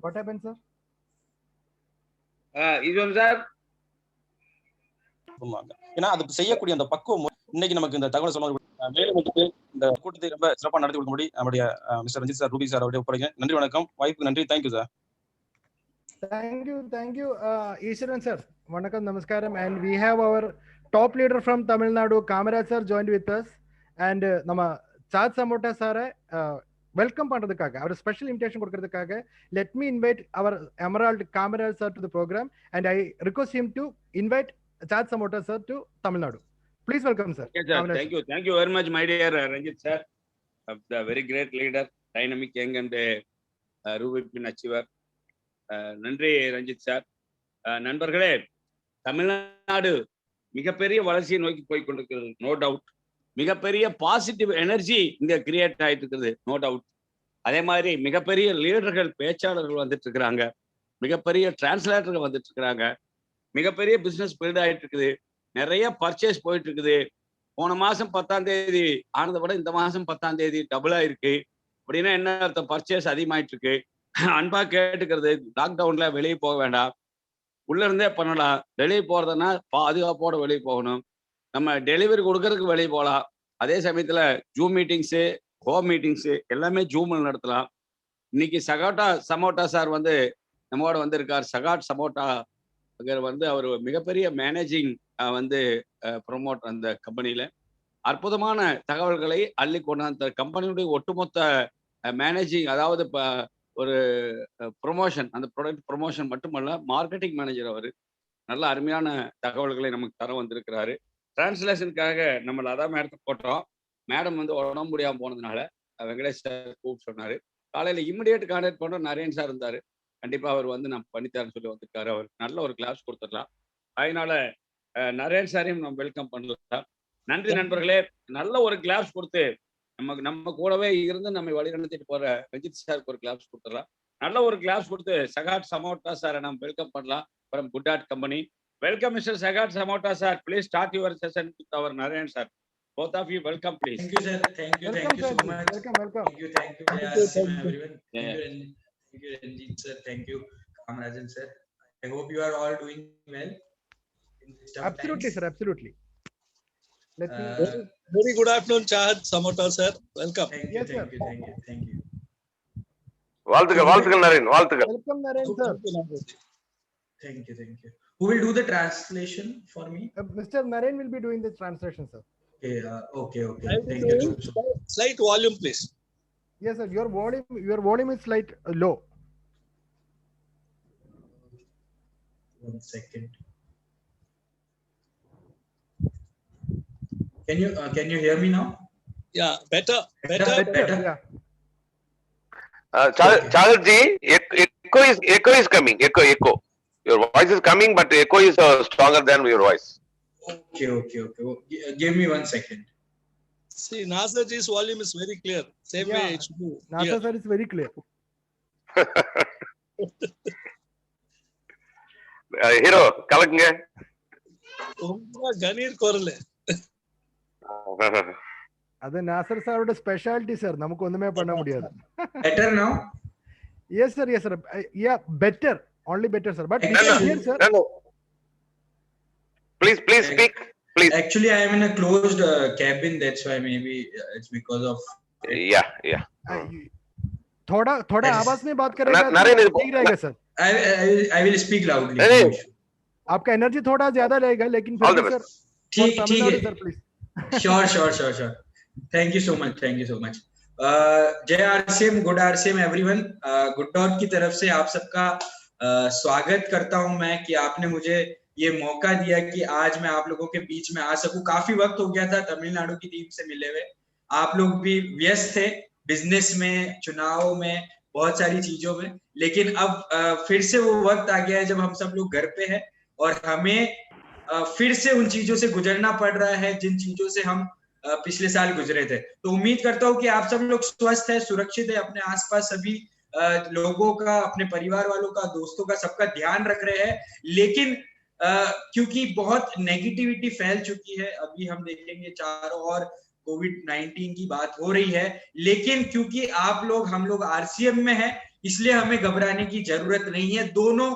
What happened, sir? Eswaran sir, ஏன்னா அதுக்கு செய்யக்கூடிய அந்த பக்குவம் இன்னைக்கு நமக்கு இந்த தகவல் சொல்ல மேலும் இந்த கூட்டத்தை ரொம்ப சிறப்பாக நடத்தி கொடுக்கும்படி நம்முடைய mister Ranjith sir, Ruby sir அவருடைய ஒப்படைங்க. நன்றி, வணக்கம், வாய்ப்புக்கு நன்றி. Thank you sir. Thank you, Ishwaran sir. Vanakkam, namaskaram. And we have our top leader from Tamil Nadu, Kamaraj sir, joined with us. And nama Chad Samota sir, welcome பண்றதுக்காக, our special invitation கொடுக்கிறதுக்காக, let me invite our Emerald Kamaraj sir to the program, and I request him to invite Chad Samota sir to Tamil Nadu. Please welcome, sir. Okay, sir. Thank you very much, my dear Ranjit sir, the very great leader, dynamic young and Rubik bin achiever. நன்றி Ranjith sir. நண்பர்களே, தமிழ்நாடு மிகப்பெரிய வளர்ச்சியை நோக்கி போய் கொண்டிருக்கிறது, no doubt. மிகப்பெரிய positive energy இங்க create ஆயிட்டு இருக்குது, நோ டவுட். அதே மாதிரி மிகப்பெரிய லீடர்கள், பேச்சாளர்கள் வந்துட்டு இருக்கிறாங்க, மிகப்பெரிய டிரான்ஸ்லேட்டர்கள் வந்துட்டு இருக்கிறாங்க, மிகப்பெரிய பிசினஸ் பில்ட் ஆயிட்டு இருக்குது, நிறைய பர்ச்சேஸ் போயிட்டு இருக்குது. போன மாசம் 10ஆம் தேதி ஆனதை விட இந்த மாசம் 10ஆம் தேதி டபுள் ஆயிருக்கு. அப்படின்னா என்ன அர்த்தம்? பர்ச்சேஸ் அதிகமாயிட்டு இருக்கு. அன்பா கேட்டுக்கிறது, லாக்டவுன்ல வெளியே போக வேண்டாம், உள்ள இருந்தே பண்ணலாம். வெளியே போறதுன்னா பாதுகாப்போட வெளியே போகணும். நம்ம டெலிவரி கொடுக்கறதுக்கு வெளியே போகலாம். அதே சமயத்துல ஜூம் மீட்டிங்ஸு, ஹோம் மீட்டிங்ஸு எல்லாமே ஜூமில் நடத்தலாம். இன்னைக்கு சமோட்டா சார் வந்து நம்மோட வந்திருக்கார். சகாட் சமோட்டா வந்து அவர் மிகப்பெரிய மேனேஜிங் வந்து ப்ரொமோட் அந்த கம்பெனியில அற்புதமான தகவல்களை அள்ளி கொண்டாந்த கம்பெனியுடைய ஒட்டுமொத்த மேனேஜிங், அதாவது ஒரு ப்ரொமோஷன், அந்த ப்ராடக்ட் ப்ரொமோஷன் மட்டுமல்ல, மார்க்கெட்டிங் மேனேஜர் அவர். நல்ல அருமையான தகவல்களை நமக்கு தர வந்திருக்கிறாரு. டிரான்ஸ்லேஷனுக்காக நம்மள அதான் மேடத்துக்கு போட்டோம். மேடம் வந்து உடம்பு முடியாமல் போனதுனால வெங்கடேஷ் சார் கூப்பிட்டு சொன்னாரு. காலையில் இம்மிடியேட் கான்டாக்ட் பண்ணோம், நரேன் சார் இருந்தாரு. கண்டிப்பா அவர் வந்து நான் பண்ணித்தாருன்னு சொல்லி வந்திருக்காரு. அவர் நல்ல ஒரு கிளாஸ் கொடுத்துடலாம். அதனால நரேன் சாரையும் நம்ம வெல்கம் பண்ணலாம். நன்றி நண்பர்களே. நல்ல ஒரு கிளாஸ் கொடுத்து நம்ம கூடவே இருந்து நம்ம வழி நடத்திட்டு போற ரஞ்சித் சாருக்கு ஒரு கிளாஸ் கொடுத்துடலாம். நல்ல ஒரு கிளாஸ் கொடுத்து சகாட் சமோட்டா சாரை நம்ம வெல்கம் பண்ணலாம். From good art company. Welcome mister Sagat Samota sir. Please start your session with our Naren sir. Both of you, welcome, please. Thank you, sir. Thank you so much. Welcome. Thank you, everyone. Thank you, Ranjit sir. Thank you, Kamarajan sir. I hope you are all doing well. Absolutely, sir. Absolutely. Very good afternoon, Chad Samota sir. Welcome. Thank you. வாழ்த்துக்கள் நரேன், வாழ்த்துக்கள். Welcome, Naren sir. Thank you. Who will do the translation for me? Mr. Naren will be doing the translation, sir. Okay. Thank you. Slight volume, please. Yes, sir. Your volume is slight low. 1 second. Can you hear me now? Yeah, better. Yeah. Chadarji, echo is coming. Echo. Your voice is coming, but echo is stronger than your voice. Okay. Give me 1 second. See, Nasirji's volume is very clear. Same way it should be. Nasir sir is very clear. Hero, கலக்குங்க. ரொம்ப கணீர் குரல். அது நாசர் சாரோட speciality sir, நமக்கு ஒண்ணுமே பண்ண முடியாது. Better now? Yes sir. Yeah, better. Only better, sir. But here, sir. No. Please speak. Please. Actually, I am in a closed cabin. That's why maybe it's because of. Yeah. थोड़ा आवाज में बात करेगा तो ठीक रहेगा sir. I will speak loudly. आपका energy थोड़ा ज्यादा रहेगा, लेकिन फिर सर ठीक है sir, please. Sure. Thank you so much. जय RCM, good RCM everyone. Good talk की तरफ से आप सबका स्वागत करता हूं मैं कि आपने मुझे ये मौका दिया कि आज मैं आप लोगों के बीच में आ सकूं. काफी वक्त हो गया था तमिलनाडु की टीम से मिले हुए. आप लोग भी व्यस्त थे बिजनेस में, चुनाव में, बहुत सारी चीजों में, लेकिन अब फिर से वो वक्त आ गया है जब हम सब लोग घर पे हैं और हमें फिर से उन चीजों से गुजरना पड़ रहा है जिन चीजों से हम पिछले साल गुजरे थे. तो उम्मीद करता हूँ कि आप सब लोग स्वस्थ है, सुरक्षित है, अपने आसपास सभी लोगों का, अपने परिवार वालों का, दोस्तों का, सबका ध्यान रख रहे हैं. लेकिन क्योंकि बहुत नेगेटिविटी फैल चुकी है, अभी हम देखेंगे चारों ओर कोविड-19 की बात हो रही है, लेकिन क्योंकि आप लोग, हम लोग आरसीएम में हैं, इसलिए हमें घबराने की जरूरत नहीं है। दोनों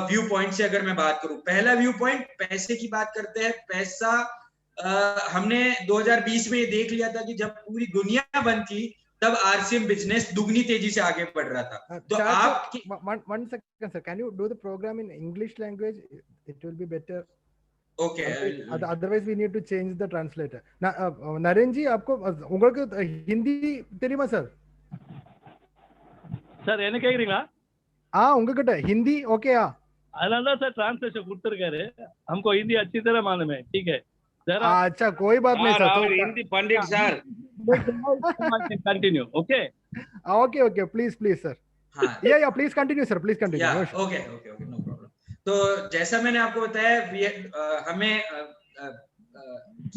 व्यू पॉइंट से अगर मैं बात करूं, पहला व्यू पॉइंट पैसे की बात करते हैं। पैसा हमने 2020 में ये देख लिया था कि जब पूरी दुनिया बंद थी तब आरसीएम बिजनेस दुगनी तेजी से आगे बढ़ रहा था। तो आप one second sir, can you do the program in English language? It will be better. Okay, otherwise we need to change the translator. Naren जी, आपको உங்களுக்கு हिंदी தெரியுமா சார்? சார் என்ன கேக்குறீங்களா? உங்ககிட்ட हिंदी ஓகேயா? அதனால தான் சார் ट्रांसलेशन கொடுத்திருக்காரு। हमको हिंदी अच्छी तरह मालूम है, ठीक है। अच्छा, कोई बात नहीं सर, तो Hindi Pandit sir continue, okay okay okay, please sir. या please continue sir, please continue. Okay, no problem. तो जैसा मैंने आपको बताया, हमें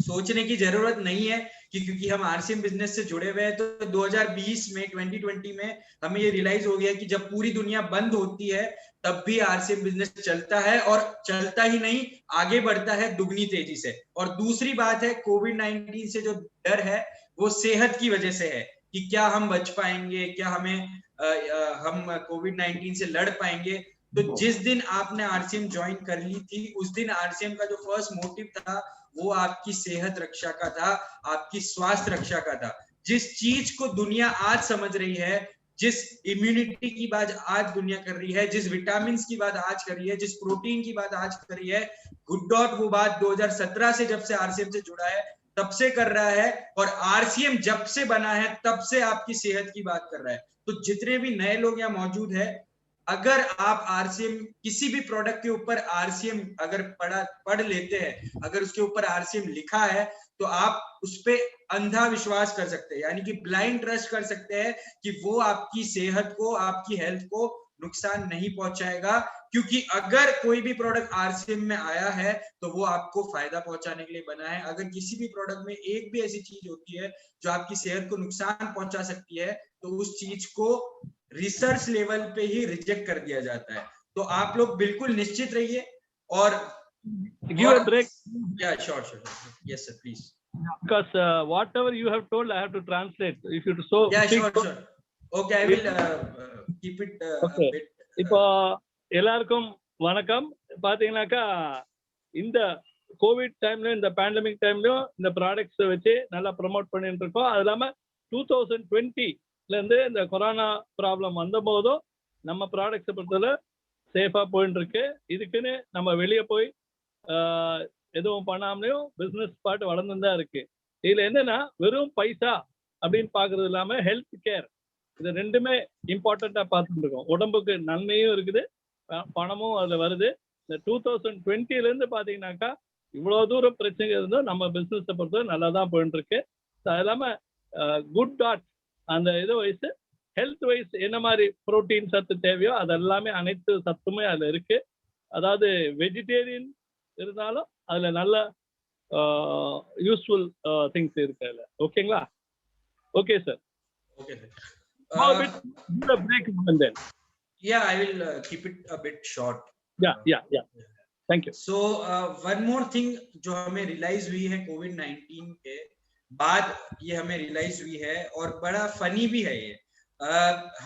सोचने की जरूरत नहीं है कि क्योंकि हम आरसीएम बिजनेस से जुड़े हुए हैं तो 2020 में 2020 में हमें ये रियलाइज हो गया कि जब पूरी दुनिया बंद होती है तब भी आरसीएम बिजनेस चलता है, और चलता ही नहीं, आगे बढ़ता है दुगनी तेजी से। और दूसरी बात है, कोविड-19 से जो डर है वो सेहत की वजह से है कि क्या हम बच पाएंगे, क्या हम कोविड-19 से लड़ पाएंगे। तो जिस दिन आपने आरसीएम ज्वाइन कर ली थी, उस दिन आरसीएम का जो फर्स्ट मोटिव था वो आपकी सेहत रक्षा का था, आपकी स्वास्थ्य रक्षा का था। जिस चीज को दुनिया आज समझ रही है, जिस इम्यूनिटी की बात आज दुनिया कर रही है, जिस विटामिन की बात आज कर रही है, जिस प्रोटीन की बात आज कर रही है, गुड डॉट वो बात 2017 से जब से आरसीएम से जुड़ा है तब से कर रहा है, और आरसीएम जब से बना है तब से आपकी सेहत की बात कर रहा है। तो जितने भी नए लोग यहाँ मौजूद है, अगर आप आरसीएम किसी भी प्रोडक्ट के ऊपर आरसीएम अगर पढ़ लेते हैं, अगर उसके ऊपर आरसीएम लिखा है तो आप उस पे अंधा विश्वास कर सकते हैं, यानी कि ब्लाइंड ट्रस्ट कर सकते हैं कि वो आपकी सेहत को, आपकी हेल्थ को नुकसान नहीं पहुंचाएगा। क्योंकि अगर कोई भी प्रोडक्ट आरसीएम में आया है तो वो आपको फायदा पहुंचाने के लिए बना है। अगर किसी भी प्रोडक्ट में एक भी ऐसी चीज होती है जो आपकी सेहत को नुकसान पहुंचा सकती है तो उस चीज को रिसर्च लेवल पे ही रिजेक्ट कर दिया जाता है। तो आप लोग बिल्कुल निश्चित रहिए। और give a break. Yeah, sure. Yes sir, please. Because whatever you have told, I have to translate. If you so yeah, sure. Okay, I will keep it okay. a bit. இப்போ எல்லாருக்கும் வணக்கம். பாத்தீங்கன்னாக்கா இந்த கோவிட் டைம்ல, இந்த pandemic டைம்லயும் இந்த products வச்சு நல்லா ப்ரமோட் பண்ணிட்டு இருக்கோம். அது இல்லாம 2020ல இருந்து இந்த கொரோனா ப்ராப்ளம் வந்த போதும் நம்ம ப்ராடக்ட்ஸை பொறுத்தவரை சேஃபா போயிட்டு இருக்கு. இதுக்குன்னு நம்ம வெளியே போய் எதுவும் பண்ணாமலையும் பிசினஸ் பார்ட் வளர்ந்து தான் இருக்கு. இதுல என்னன்னா வெறும் பைசா அப்படின்னு பாக்குறது இல்லாம ஹெல்த் கேர், இது ரெண்டுமே இம்பார்ட்டண்டா பார்த்துட்டு இருக்கோம். உடம்புக்கு நன்மையும் இருக்குது, பணமும் அதுல வருது. இந்த 2020ல இருந்து பாத்தீங்கன்னாக்கா இவ்வளவு தூரம் பிரச்சனை இருந்தும் நம்ம பிசினஸை பொறுத்தவரை நல்லா தான் போயிட்டு இருக்கு. அது இல்லாம குட் டாட் அந்த இது வைஸ் ஹெல்த் வைஸ் என்ன மாதிரி புரோட்டீன் சத்து தேவையோ அதெல்லாமே அனைத்து சத்துமே அதுல இருக்கு. அதாவது வெஜிடேரியன் இருந்தாலும் அதுல நல்ல யூஸ்ஃபுல் திங்ஸ் இருக்கு அதுல. ஓகேங்களா? Okay sir. Okay. break and then. Yeah, I will keep it a bit short. Yeah. Thank you. So one more thing जो हमें रियलाइज हुई है कोविड-19 के बाद, ये हमें रियलाइज हुई है और बड़ा फनी भी है ये।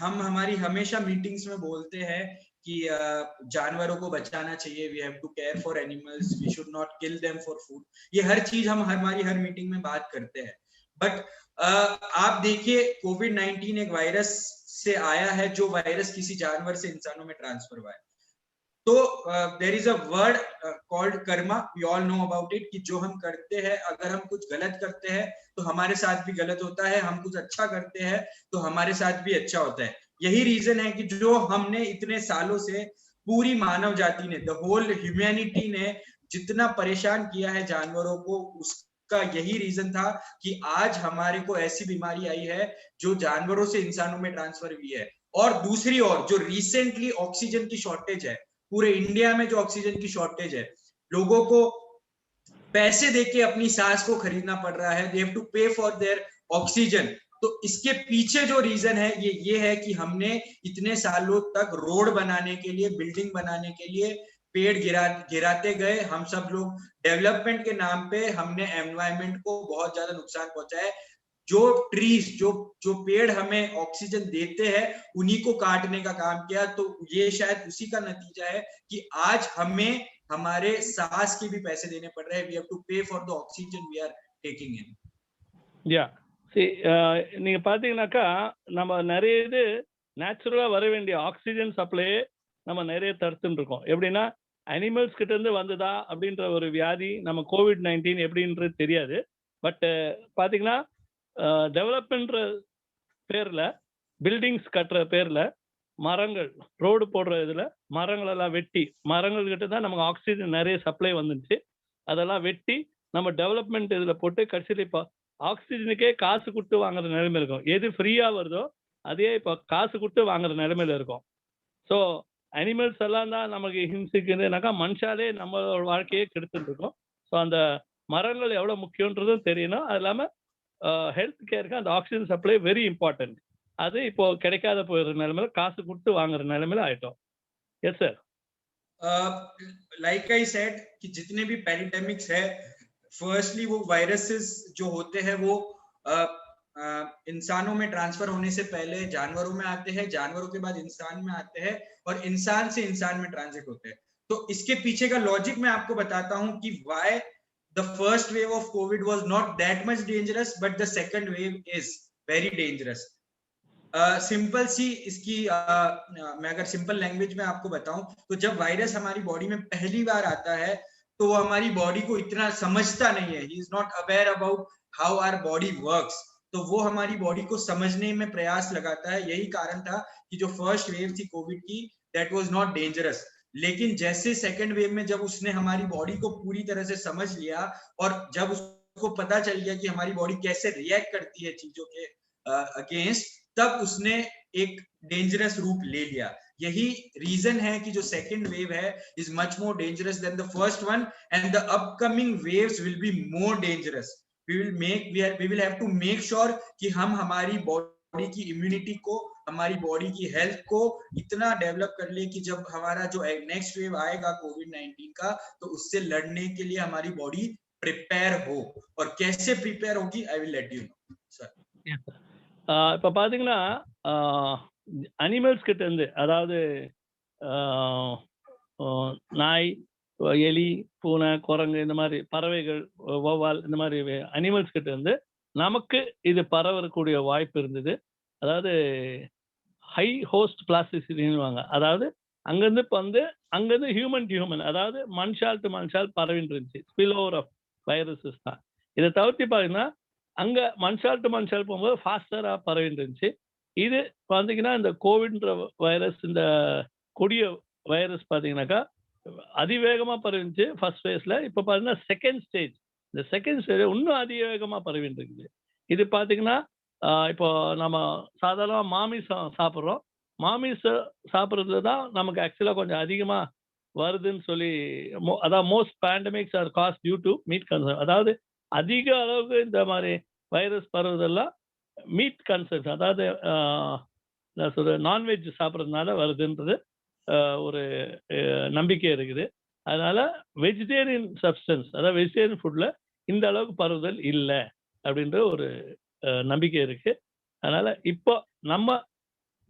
हम हमारी हमेशा मीटिंग्स में बोलते हैं कि जानवरों को बचाना चाहिए, we have to care for animals, we should not kill them for food. ये हर चीज हम हमारी हर मीटिंग में बात करते हैं। बट आप देखिए, कोविड-19 एक वायरस से आया है, जो वायरस किसी जानवर से इंसानों में ट्रांसफर हुआ है। तो there is a word called karma, we all know about it, कि जो हम करते हैं, अगर हम कुछ गलत करते हैं तो हमारे साथ भी गलत होता है, हम कुछ अच्छा करते हैं तो हमारे साथ भी अच्छा होता है। यही रीजन है कि जो हमने इतने सालों से, पूरी मानव जाति ने, द होल ह्यूमैनिटी ने जितना परेशान किया है जानवरों को, उसका यही रीजन था कि आज हमारे को ऐसी बीमारी आई है जो जानवरों से इंसानों में ट्रांसफर हुई है। और दूसरी ओर जो रिसेंटली ऑक्सीजन की शॉर्टेज है, पूरे इंडिया में जो ऑक्सीजन की शॉर्टेज है, लोगों को पैसे देके अपनी सांस को खरीदना पड़ रहा है, they have to pay for their oxygen. तो इसके पीछे जो रीजन है ये है कि हमने इतने सालों तक रोड बनाने के लिए, बिल्डिंग बनाने के लिए पेड़ गिराते गए। हम सब लोग डेवलपमेंट के नाम पे हमने एनवायरनमेंट को बहुत ज्यादा नुकसान पहुंचाया है। जो ट्रीज जो पेड़ हमें ऑक्सीजन देते हैं उन्हीं को काटने का काम किया। तो ये शायद उसी का नतीजा है कि आज हमें हमारे सांस के भी पैसे देने पड़ रहे हैं। We have to pay for the oxygen we are taking in. யா நீங்க பாத்தீங்கன்னாக்கா நம்ம நிறைய இது நேச்சுரலா வர வேண்டிய ஆக்சிஜன் சப்ளையே நம்ம நிறைய தடுத்துட்டு இருக்கோம். எப்படின்னா அனிமல்ஸ் கிட்ட இருந்து வந்ததா அப்படின்ற ஒரு வியாதி நம்ம COVID-19 எப்படின்றது தெரியாது. பட் பாத்தீங்கன்னா டெவலப்மெண்ட்ற பேர்ல பில்டிங்ஸ் கட்டுற பேர்ல மரங்கள் ரோடு போடுற இதுல மரங்கள் எல்லாம் வெட்டி மரங்கள் கிட்ட தான் நமக்கு ஆக்சிஜன் நிறைய சப்ளை வந்துச்சு. அதெல்லாம் வெட்டி நம்ம டெவலப்மெண்ட் இதுல போட்டு கடைசியில் இப்போ ஆக்சிஜனுக்கே காசு கொடுத்து வாங்குற நிலைமையில இருக்கும். எது ஃப்ரீயா வருதோ அதே இப்போ காசு கொடுத்து வாங்குற நிலைமையில இருக்கும். ஸோ அனிமல்ஸ் எல்லாம் தான் நமக்கு ஹிம்சிக்குதுனாக்கா மனுஷாலே நம்மளோட வாழ்க்கையே கெடுத்துட்டு இருக்கோம். ஸோ அந்த மரங்கள் எவ்வளவு முக்கியன்றதும் தெரியணும். அது இல்லாம ஹெல்த் கேருக்கு அந்த ஆக்சிஜன் சப்ளை வெரி இம்பார்ட்டன்ட். அது இப்போ கிடைக்காத போயிடுற நிலைமையில காசு கொடுத்து வாங்குற நிலைமையில ஆயிட்டோம். Yes sir. Like I said कि जितने भी पैंडेमिक्स है, फर्स्टली वो वायरसेस जो होते हैं वो इंसानों में ट्रांसफर होने से पहले जानवरों में आते हैं, जानवरों के बाद इंसान में आते हैं और इंसान से इंसान में ट्रांजिट होते हैं। तो इसके पीछे का लॉजिक मैं आपको बताता हूं कि why the first wave of Covid was not that much dangerous but the second wave is very dangerous. Simple सी इसकी मैं अगर सिंपल लैंग्वेज में आपको बताऊं तो जब वायरस हमारी बॉडी में पहली बार आता है तो वो हमारी बॉडी को इतना समझता नहीं है, he is not aware about how our body works. तो वो हमारी बॉडी को समझने में प्रयास लगाता है। यही कारण था कि जो फर्स्ट वेव थी कोविड की दैट वाज नॉट डेंजरस। लेकिन जैसे सेकंड वेव में जब उसने हमारी बॉडी को पूरी तरह से समझ लिया और जब उसको पता चल गया कि हमारी बॉडी कैसे रिएक्ट करती है चीजों के अगेंस्ट, तब उसने एक डेंजरस रूप ले लिया। यही रीजन है कि जो सेकंड वेव है is much more dangerous than the first one and the upcoming waves will be more dangerous. We will have to make sure कि हम हमारी बॉडी की इम्यूनिटी को, हमारी बॉडी की हेल्थ को इतना डेवलप कर ले कि जब हमारा जो नेक्स्ट वेव आएगा कोविड-19 का तो उससे लड़ने के लिए हमारी बॉडी प्रिपेयर हो। और कैसे प्रिपेयर होगी I will let you know sir. இப்போ பார்த்தீங்கன்னா அனிமல்ஸ் கிட்ட இருந்து, அதாவது நாய், எலி, பூனை, குரங்கு, இந்த மாதிரி பறவைகள், வௌவால், இந்த மாதிரி அனிமல்ஸ் கிட்ட இருந்து நமக்கு இது பரவக்கூடிய வாய்ப்பு இருந்தது. அதாவது ஹை ஹோஸ்ட் பிளாஸ்டிசிட்டின்னுவாங்க. அதாவது அங்கேருந்து இப்போ அங்கேருந்து ஹியூமன் டு ஹியூமன், அதாவது மனுஷால் டு மனுஷால் பரவின்னு இருந்துச்சு. ஸ்பில் ஓவர் ஆஃப் வைரஸஸ் தான். இதை தவிர்த்து பார்த்தீங்கன்னா அங்க மனுஷால் டு மனுஷால் போகும்போது ஃபாஸ்டரா பரவிட்டு இருந்துச்சு. இது பார்த்தீங்கன்னா இந்த கோவிட்ன்ற வைரஸ், இந்த கொடிய வைரஸ் பார்த்தீங்கன்னாக்கா அதிவேகமா பரவிச்சு ஃபர்ஸ்ட் ஃபேஸ்ல. இப்போ பார்த்தீங்கன்னா செகண்ட் ஸ்டேஜ், இந்த செகண்ட் ஸ்டேஜ் இன்னும் அதிவேகமா பரவிட்டு இருக்குது. இது பார்த்தீங்கன்னா இப்போ நம்ம சாதாரண மாமிசம் சாப்பிட்றோம். மாமிசம் சாப்பிட்றதுல தான் நமக்கு ஆக்சுவலாக கொஞ்சம் அதிகமா வருதுன்னு சொல்லி, அதாவது most pandemics are caused due to meat concern. அதாவது அதிக அளவுக்கு இந்த மாதிரி வைரஸ் பரவுதெல்லாம் மீட் கன்சர்ன், அதாவது நான்வெஜ் சாப்பிட்றதுனால வருதுன்றது ஒரு நம்பிக்கை இருக்குது. அதனால வெஜிடேரியன் சப்ஸ்டன்ஸ், அதாவது வெஜிடேரியன் ஃபுட்ல இந்த அளவுக்கு பரவுதல் இல்லை அப்படின்ற ஒரு நம்பிக்கை இருக்கு. அதனால இப்போ நம்ம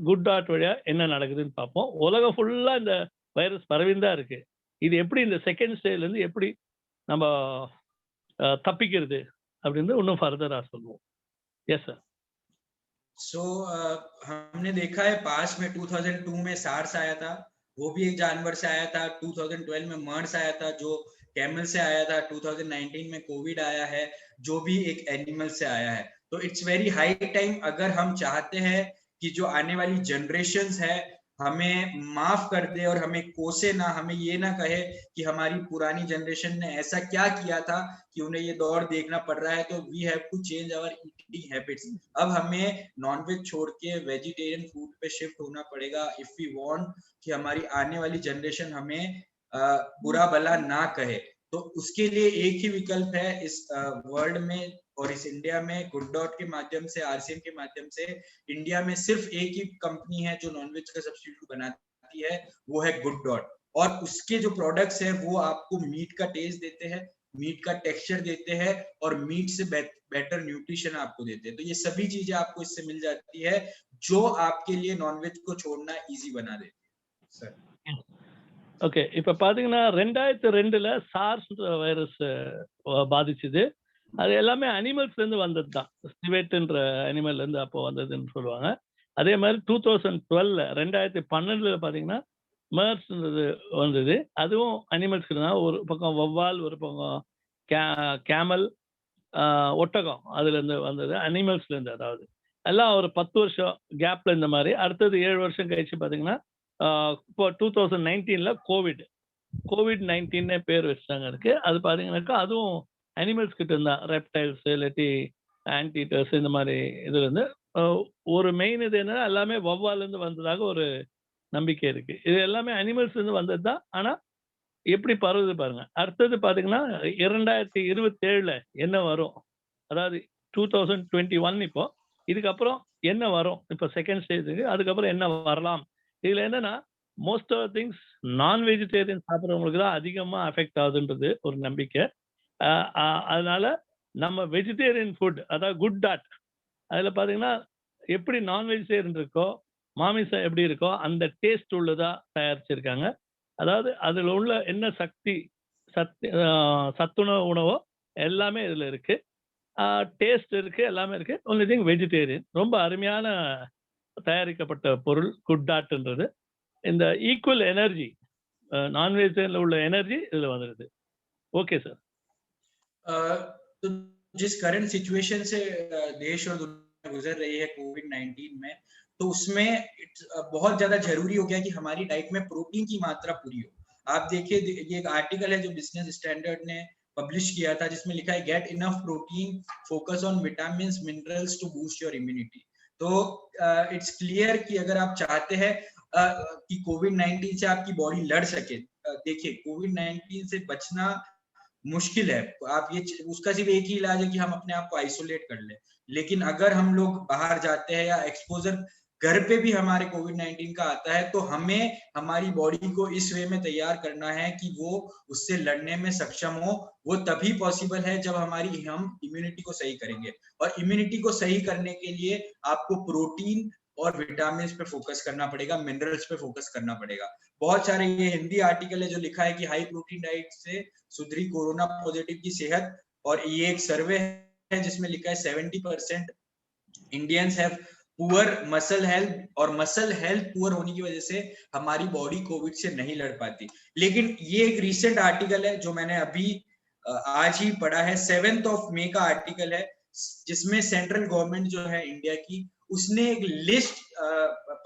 குட் டாட் வழியா என்ன நடக்குதுன்னு பார்ப்போம். உலகம் ஃபுல்லா இந்த வைரஸ் பரவிந்தான் இருக்கு. இது எப்படி இந்த செகண்ட் ஸ்டேஜ்ல இருந்து எப்படி நம்ம தப்பிக்கிறது அப்படின்னு இன்னும் ஃபர்தரா சொல்லுவோம். Yes sir. सो हमने देखा है पास में 2002 में सार्स आया था, वो भी एक जानवर से आया था। 2012 में मर्स आया था जो कैमल से आया था। 2019 में कोविड आया है जो भी एक एनिमल से आया है। तो इट्स वेरी हाई टाइम, अगर हम चाहते हैं कि जो आने वाली जनरेशन्स है हमें माफ कर दे और हमें कोसे ना, हमें ये ना कहे कि हमारी पुरानी जनरेशन ने ऐसा क्या किया था कि उन्हें ये दौर देखना पड़ रहा है। तो we have to change our eating habits. अब हमें नॉनवेज छोड़ के वेजिटेरियन फूड पे शिफ्ट होना पड़ेगा इफ वी वांट कि हमारी आने वाली जनरेशन हमें बुरा भला ना कहे। तो उसके लिए एक ही विकल्प है इस वर्ल्ड में और इस इंडिया में। गुड डॉट के माध्यम से, आरसीएम के माध्यम से इंडिया में सिर्फ एक ही कंपनी है जो नॉनवेज का सब्स्टिट्यूट बनाती है, वो है गुड डॉट। और उसके जो प्रोडक्ट्स है वो आपको मीट का टेस्ट देते हैं, मीट का टेक्सचर देते हैं और मीट से बेटर न्यूट्रिशन आपको देते हैं। तो ये सभी चीजें आपको इससे मिल जाती है जो आपके लिए नॉनवेज को छोड़ना इजी बना देती है सर। ஓகே, இப்ப பாத்தீங்கன்னா 2002ல சார்ஸ் வைரஸ் பாதிச்சுது. அது எல்லாமே அனிமல்ஸ்ல இருந்து வந்தது தான். சிவேட்ன்ற அனிமல்ல இருந்து அப்போ வந்ததுன்னு சொல்லுவாங்க. அதே மாதிரி 2012 2012ல பாத்தீங்கன்னா மெர்ஸ்ன்றது வந்தது. அதுவும் அனிமல்ஸ்க்கு தான். ஒரு பக்கம் வவ்வால், ஒரு பக்கம் கேமல், ஒட்டகம் அதுல இருந்து வந்தது, அனிமல்ஸ்ல இருந்து. அதாவது எல்லாம் ஒரு 10 வருஷம் கேப்ல இந்த மாதிரி. அடுத்தது 7 வருஷம் கழிச்சு பாத்தீங்கன்னா இப்போ 2019ல கோவிட்-19 பேர் வச்சுட்டாங்க அதுக்கு. அது பாத்தீங்கன்னாக்கா அதுவும் அனிமல்ஸ் கிட்ட இருந்தா, ரெப்டைல்ஸ் இல்லாட்டி ஆன்டீட்டர்ஸ் இந்த மாதிரி இதுல இருந்து. ஒரு மெயின் இது என்னன்னா எல்லாமே வவ்வால இருந்து வந்ததாக ஒரு நம்பிக்கை இருக்கு. இது எல்லாமே அனிமல்ஸ் இருந்து வந்தது தான். ஆனா எப்படி பரவுது பாருங்க. அடுத்தது பாத்தீங்கன்னா 2027ல என்ன வரும், அதாவது 2021 இப்போ, இதுக்கப்புறம் என்ன வரும், இப்போ செகண்ட் ஸ்டேஜுக்கு, அதுக்கப்புறம் என்ன வரலாம். இதுல என்னன்னா மோஸ்ட் ஆஃப் திங்ஸ் நான் வெஜிடேரியன் சாப்பிட்றவங்களுக்கு தான் அதிகமா அஃபெக்ட் ஆகுதுன்றது ஒரு நம்பிக்கை. அதனால நம்ம வெஜிடேரியன் ஃபுட், அதாவது குட் டாட், அதுல பாத்தீங்கன்னா எப்படி நான் வெஜிடேரியன் இருக்கோ, மாமிசம் எப்படி இருக்கோ அந்த டேஸ்ட் உள்ளதா தயாரிச்சிருக்காங்க. அதாவது அதுல உள்ள என்ன சத்துணவு உணவோ எல்லாமே இதுல இருக்கு. டேஸ்ட் இருக்கு, எல்லாமே இருக்கு. Only thing vegetarian. ரொம்ப அருமையான தயாரிக்கப்பட்ட பொருள் குட் டாட்ன்றது. இந்த ஈக்குவல் எனர்ஜி, நான் வெஜிடேரியன்ல உள்ள எனர்ஜி இதுல வந்துருது. Okay sir. तो जिस करंट सिचुएशन से देश और दुनिया गुजर रही है कोविड-19 में, तो उसमें बहुत ज्यादा जरूरी हो गया कि हमारी डाइट में प्रोटीन की मात्रा पूरी हो। आप देखिए, ये एक आर्टिकल है जो बिजनेस स्टैंडर्ड ने पब्लिश किया था, जिसमें लिखा है get enough protein, focus on vitamins minerals to boost your immunity. तो इट्स क्लियर कि अगर आप चाहते हैं कि कोविड-19 से आपकी बॉडी लड़ सके, देखिए कोविड-19 से बचना मुश्किल है। आप ये उसका सिर्फ एक ही इलाज है कि हम अपने आप को आइसोलेट कर लें। लेकिन अगर हम लोग बाहर जाते हैं या एक्सपोजर घर पे भी हमारे कोविड-19 का आता है, तो हमें हमारी बॉडी को इस वे में तैयार करना है कि वो उससे लड़ने में सक्षम हो। वो तभी पॉसिबल है जब हम इम्यूनिटी को सही करेंगे, और इम्यूनिटी को सही करने के लिए आपको प्रोटीन और विटामिन्स पे फोकस करना पड़ेगा, मिनरल्स पे फोकस करना पड़ेगा। बहुत सारे ये हिंदी आर्टिकल है जो लिखा है कि हाई प्रोटीन डाइट से सुधरी कोरोना पॉजिटिव की सेहत, और ये एक सर्वे है जिसमें लिखा है 70% Indians have poor muscle health, और मसल हेल्थ पुअर होने की वजह से हमारी बॉडी कोविड से नहीं लड़ पाती। लेकिन ये एक रीसेंट आर्टिकल है जो मैंने अभी आज ही पढ़ा है, 7 मई का आर्टिकल है, जिसमें सेंट्रल गवर्नमेंट जो है इंडिया की, उसने एक लिस्ट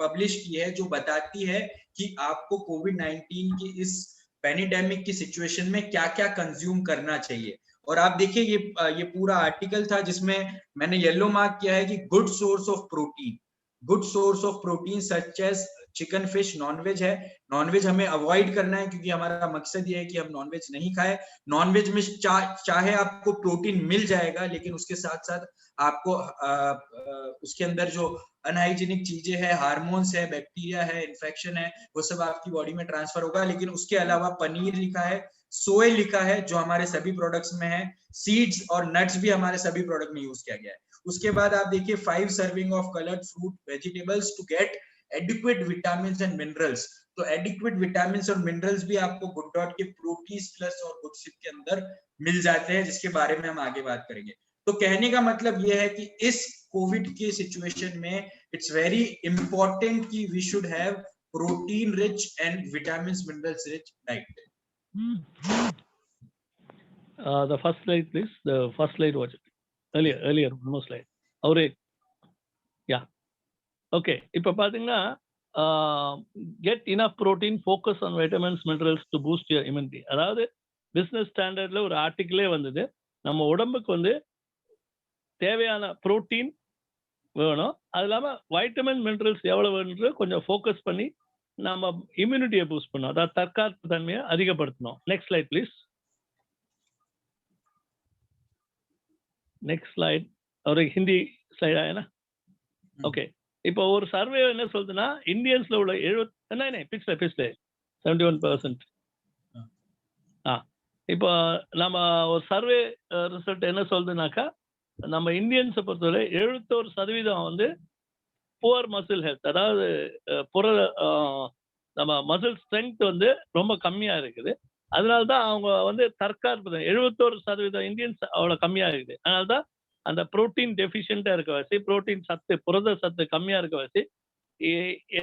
पब्लिश की है जो बताती है कि आपको कोविड-19 की इस पैंडेमिक की सिचुएशन में क्या क्या कंज्यूम करना चाहिए। और आप देखिए ये पूरा आर्टिकल था जिसमें मैंने येलो मार्क किया है कि good source of protein such as chicken, fish, non veg है। नॉनवेज हमें अवॉइड करना है क्योंकि हमारा मकसद ये है कि हम नॉनवेज नहीं खाए। नॉनवेज में चाहे आपको प्रोटीन मिल जाएगा, लेकिन उसके साथ साथ आपको उसके अंदर जो अनहाइजीनिक चीजें हैं, हार्मोन्स है, बैक्टीरिया है, इन्फेक्शन है, वो सब आपकी बॉडी में ट्रांसफर होगा। लेकिन उसके अलावा पनीर लिखा है, सोया लिखा है जो हमारे सभी प्रोडक्ट्स में है, सीड्स और नट्स भी हमारे सभी प्रोडक्ट में यूज किया गया है। उसके बाद आप देखिए 5 serving of coloured fruit vegetables to get adequate vitamins and minerals. तो एडिक्वेट विटामिन्स और मिनरल्स भी आपको गुड डॉट के प्रोटीज प्लस और गुड सिप के अंदर मिल जाते हैं, जिसके बारे में हम आगे बात करेंगे। तो कहने का मतलब यह है कि इस कोविड के सिचुएशन में इट्स वेरी इंपॉर्टेंट कि we should have protein rich and vitamins minerals rich diet. The first slide please. The first slide was earlier one more slide. Yeah. Okay, இப்போ பாத்தீங்கன்னா get enough protein, focus on vitamins minerals to boost your immunity. அதாவது business ஸ்டாண்டர்ட்ல ஒரு ஆர்டிக்கிளே வந்தது, நம்ம உடம்புக்கு வந்து தேவையான புரோட்டீன் வேணும், அது இல்லாமல் வைட்டமின் மினரல்ஸ் எவ்வளோ வேணுன்றது கொஞ்சம் ஃபோக்கஸ் பண்ணி நம்ம இம்யூனிட்டியை பூஸ்ட் பண்ணணும், அதாவது தற்காப்பு தன்மையை அதிகப்படுத்தணும். Next slide please. Next slide ஒரு ஹிந்தி ஸ்லைடா ஏன்னா ஓகே. இப்போ ஒரு சர்வே என்ன சொல்லுதுன்னா இந்தியன்ஸ்ல உள்ள 71% இப்போ நம்ம ஒரு சர்வே ரிசல்ட் என்ன சொல்றதுனாக்கா, நம்ம இந்தியன்ஸை பொறுத்தவரை 71% வந்து புவர் மசில் ஹெல்த், அதாவது நம்ம மசில் ஸ்ட்ரென்த் வந்து ரொம்ப கம்மியா இருக்குது. அதனால தான் அவங்க வந்து தற்காப்பு 71% இந்தியன்ஸ் அவ்வளோ கம்மியா இருக்குது. அதனால தான் அந்த புரோட்டீன் டெஃபிஷியண்டா இருக்க வாசி, புரோட்டீன் சத்து, புரத சத்து கம்மியா இருக்க வாசி,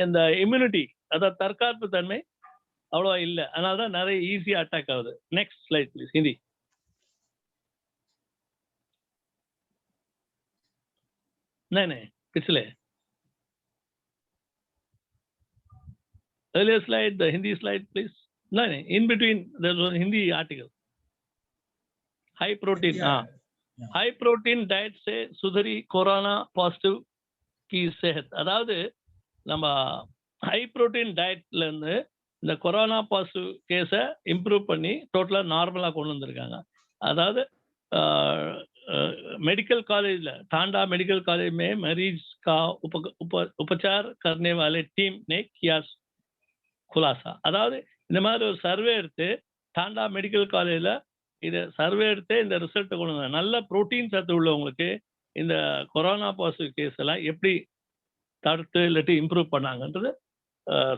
இந்த இம்யூனிட்டி, அதாவது தற்காப்பு தன்மை அவ்வளோ இல்லை. அதனால தான் நிறைய ஈஸியா அட்டாக் ஆகுது. Next slide please, Hindi. नहीं नहीं, पिछले earlier slide, the Hindi slide please. नहीं, in between there's a Hindi article. High protein, high protein diet से सुधरी कोरोना पॉजिटिव की सेहत. அதாவது நம்ம ஹை புரோட்டீன் டயட்ல இருந்து இந்த கொரோனா பாசிட்டிவ் கேஸை இம்ப்ரூவ் பண்ணி டோட்டலா நார்மலா கொண்டு வந்திருக்காங்க. அதாவது medical college, Tanda medical college में मरीज का उपचार करने वाले टीम ने किया खुलासा. அதாவது இந்த மாதிரி ஒரு சர்வே எடுத்து டாண்டா மெடிக்கல் காலேஜில் இதை சர்வே எடுத்து இந்த ரிசல்ட்டை கொண்டு வந்தாங்க. நல்ல புரோட்டீன் சத்து உள்ளவங்களுக்கு இந்த கொரோனா பாசிட்டிவ் கேஸ் எல்லாம் எப்படி தடுத்து இல்லாட்டி இம்ப்ரூவ் பண்ணாங்கன்றது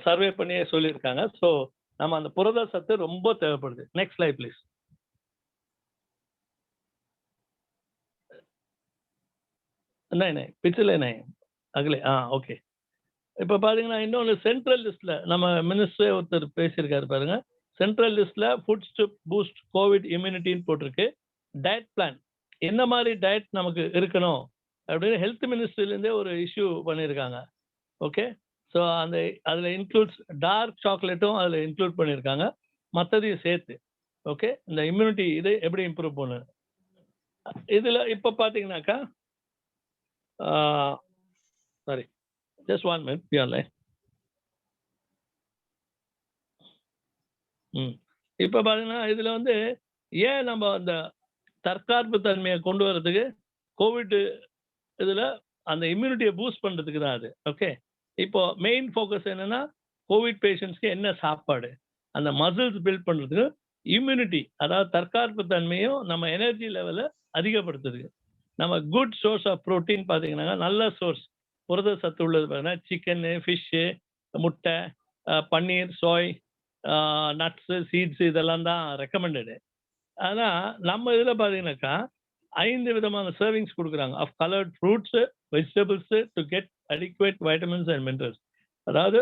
சர்வே பண்ணியே சொல்லியிருக்காங்க. ஸோ நம்ம அந்த புரத சத்து ரொம்ப தேவைப்படுது. Next slide please. नहीं नहीं, पिछले नहीं, अगले. ஓகே. இப்போ பார்த்தீங்கன்னா இன்னொன்று சென்ட்ரல் லிஸ்ட்ல நம்ம மினிஸ்டரே ஒருத்தர் பேசியிருக்காரு பாருங்க. சென்ட்ரல் லிஸ்ட்ல ஃபுட்ஸ் டு பூஸ்ட் கோவிட் இம்யூனிட்டின்னு போட்டிருக்கு. டயட் பிளான், என்ன மாதிரி டயட் நமக்கு இருக்கணும் அப்படின்னு ஹெல்த் மினிஸ்ட்ரிலேருந்தே ஒரு இஷ்யூ பண்ணியிருக்காங்க. ஓகே. ஸோ அதில் இன்க்ளூட்ஸ் டார்க் சாக்லேட்டும் அதில் இன்க்ளூட் பண்ணியிருக்காங்க, மற்றதையும் சேர்த்து. ஓகே. இந்த இம்யூனிட்டி இது எப்படி இம்ப்ரூவ் பண்ணு இதில் இப்போ பார்த்தீங்கன்னாக்கா, sorry, just 1 minute, be online. இப்போ பார்த்தீங்கன்னா இதில் வந்து ஏன் நம்ம அந்த தற்காப்பு தன்மையை கொண்டு வரதுக்கு கோவிட் இதில் அந்த இம்யூனிட்டியை பூஸ்ட் பண்ணுறதுக்கு தான் அது. ஓகே. இப்போ மெயின் ஃபோக்கஸ் என்னன்னா கோவிட் பேஷண்ட்ஸ்க்கு என்ன சாப்பாடு, அந்த மசில்ஸ் பில்ட் பண்ணுறதுக்கு இம்யூனிட்டி, அதாவது தற்காப்பு தன்மையும் நம்ம எனர்ஜி லெவலை அதிகப்படுத்துறதுக்கு நம்ம குட் சோர்ஸ் ஆஃப் ப்ரோட்டீன் பார்த்தீங்கன்னா நல்ல சோர்ஸ் புரத சத்து உள்ளது பார்த்தீங்கன்னா சிக்கனு, ஃபிஷ்ஷு, முட்டை, பன்னீர், சோய், நட்ஸு, சீட்ஸு இதெல்லாம் தான் ரெக்கமெண்டடு. ஆனால் நம்ம இதில் பார்த்தீங்கன்னாக்கா 5 விதமான சர்விங்ஸ் கொடுக்குறாங்க of coloured fruits, vegetables to get adequate vitamins and minerals. அதாவது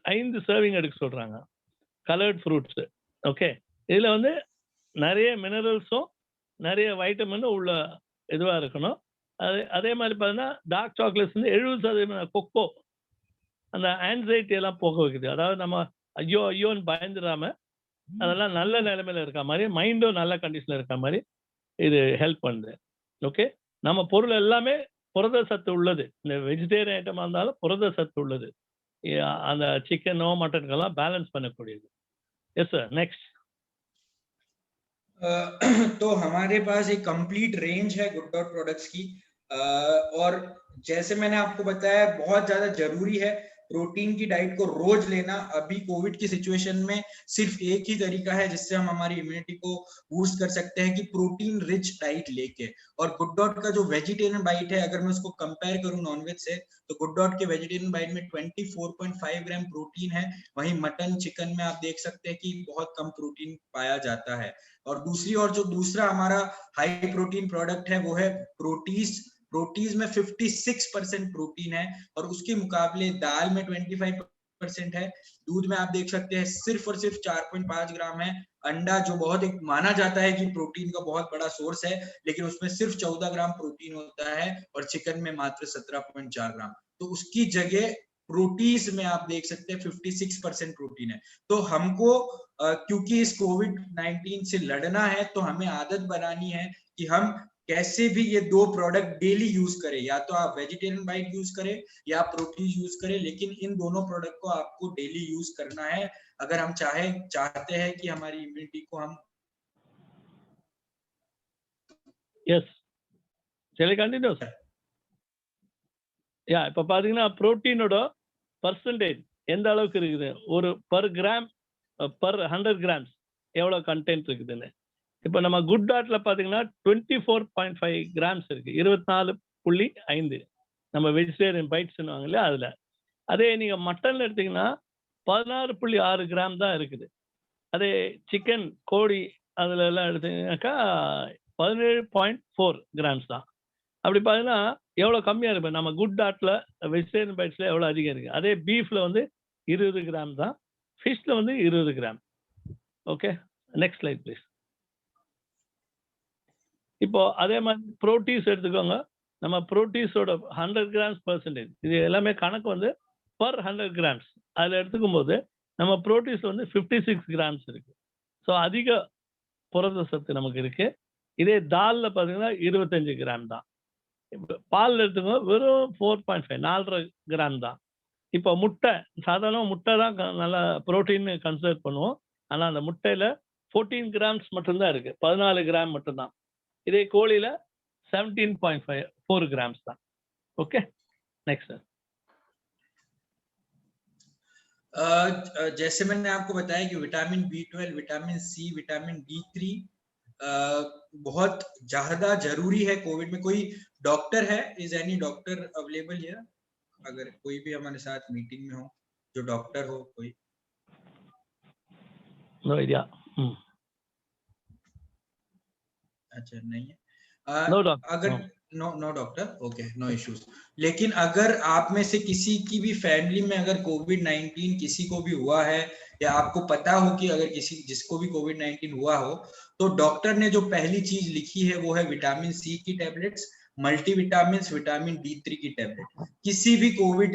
5 சர்விங் எடுக்க சொல்கிறாங்க கலர்ட் ஃப்ரூட்ஸு. ஓகே. இதில் வந்து நிறைய மினரல்ஸும் நிறைய வைட்டமினும் உள்ள இதுவாக இருக்கணும். அதே மாதிரி பார்த்தீங்கன்னா டார்க் சாக்லேட்ஸ் வந்து 70% கொக்கோ அந்த ஆன்சைட்டி எல்லாம் போக வைக்குது. அதாவது நம்ம ஐயோன்னு பயந்துடாம அதெல்லாம் நல்ல நிலைமையில இருக்க மாதிரி, மைண்டும் நல்ல கண்டிஷனில் இருக்க மாதிரி இது ஹெல்ப் பண்ணுது. ஓகே. நம்ம பொருள் எல்லாமே புரத சத்து உள்ளது. இந்த வெஜிடேரியன் ஐட்டமாக இருந்தாலும் புரத சத்து உள்ளது. அந்த சிக்கனோ மட்டனுக்கெல்லாம் பேலன்ஸ் பண்ணக்கூடியது. S sir, next. तो हमारे पास एक कंप्लीट रेंज है गुड डॉट प्रोडक्ट्स की, और जैसे मैंने आपको बताया बहुत ज्यादा जरूरी है प्रोटीन की डाइट को रोज लेना। अभी कोविड की सिचुएशन में सिर्फ एक ही तरीका है जिससे हम हमारी इम्यूनिटी को बूस्ट कर सकते हैं कि प्रोटीन रिच डाइट लेके। और गुड डॉट का जो वेजिटेरियन डाइट है, अगर मैं उसको कंपेयर करूं नॉनवेज से, तो गुड डॉट के वेजिटेरियन डाइट में 24.5 ग्राम प्रोटीन है। वहीं मटन, चिकन में आप देख सकते हैं कि बहुत कम प्रोटीन पाया जाता है। और दूसरी ओर जो दूसरा हमारा हाई प्रोटीन प्रोडक्ट है वो है प्रोटीज में 56% प्रोटीन है, और उसके मुकाबले दाल में 25% है। दूध में आप देख सकते हैं सिर्फ और सिर्फ 4.5 ग्राम है। अंडा जो बहुत एक माना जाता है कि प्रोटीन का बहुत बड़ा सोर्स है, लेकिन उसमें सिर्फ 14 ग्राम प्रोटीन होता है, और चिकन में मात्र 17.4 ग्राम। तो उसकी जगह प्रोटीज में आप देख सकते हैं 56% प्रोटीन है। तो हमको क्योंकि इस कोविड-19 से लड़ना है, तो हमें आदत बनानी है कि हम कैसे भी ये 2 प्रोडक्ट डेली यूज करें। या तो आप वेजिटेरियन डाइट यूज करें या प्रोटीन यूज करें, लेकिन इन दोनों प्रोडक्ट को आपको डेली यूज करना है अगर हम चाहते हैं कि हमारी इम्यूनिटी को हम எஸ் சரி, கண்டினியூ சார். இப்போ பார்த்தீங்கன்னா ப்ரோட்டீனோட பர்சன்டேஜ் எந்த அளவுக்கு இருக்குது, ஒரு பர் கிராம் பர் 100 கிராம்ஸ் எவ்வளோ கண்டென்ட் இருக்குதுன்னு. இப்போ நம்ம குட் டாட்ல பார்த்தீங்கன்னா 24.5 கிராம்ஸ் இருக்கு, 24.5 நம்ம வெஜிடேரியன் பைட்ஸ்ன்னு இல்லையா அதில். அதே நீங்கள் மட்டனில் எடுத்தீங்கன்னா 16.6 கிராம் தான் இருக்குது. அதே சிக்கன் கோழி அதில் எல்லாம் எடுத்தீங்கன்னாக்கா 17.4 கிராம்ஸ் தான். அப்படி பார்த்தீங்கன்னா எவ்வளோ கம்மியாக இருக்கு. நம்ம குட் டாட்டில் வெஜிடேரியன் பைட்ஸில் எவ்வளோ அதிகம் இருக்குது. அதே பீஃபில் வந்து 20 கிராம் தான், ஃபிஷ்ல வந்து 20 gram. Okay, next slide please. இப்போ அதே மாதிரி ப்ரோட்டீன்ஸ் எடுத்துக்கோங்க. நம்ம ப்ரோட்டீன்ஸோட 100 கிராம்ஸ் பர்சன்டேஜ், இது எல்லாமே கணக்கு வந்து பர் 100 கிராம்ஸ். அதில் எடுத்துக்கும் போது நம்ம ப்ரோட்டீன்ஸ் வந்து 56 கிராம்ஸ் இருக்கு. ஸோ அதிக புரத சத்து நமக்கு இருக்கு. இதே தாலில் பார்த்தீங்கன்னா 25 கிராம் தான். பால் எடுத்துக்கோங்க, வெறும் 4.5 4.5 கிராம் தான். இப்போ முட்டை, சாதாரண முட்டை தான் நல்லா ப்ரோட்டீன் கன்சிடர் பண்ணுவோம். ஆனால் அந்த முட்டையில் 14 கிராம்ஸ் மட்டும்தான் இருக்கு, 14 கிராம் மட்டும்தான். இதே கோழியில 17.4 கிராம்ஸ் தான். Okay, next sir. जैसे मैंने आपको बताया कि vitamin B12, vitamin C, vitamin D3 बहुत ज्यादा जरूरी है कोविड में. कोई डॉक्टर है? Is any doctor available here? अगर कोई भी हमारे साथ मीटिंग में हो जो डॉक्टर हो, कोई? No idea. अच्छा, नहीं है. नो डॉक्टर, अगर no doctor, okay, no issues. लेकिन अगर आप में से किसी की भी फैमिली में अगर कोविड-19 किसी को भी हुआ है, या आपको पता हो कि अगर किसी जिसको भी कोविड-19 हुआ हो, तो डॉक्टर ने जो पहली चीज लिखी है वो है विटामिन सी की टैबलेट्स, मल्टीविटामिन, विटामिन D3 की टैबलेट. किसी भी कोविड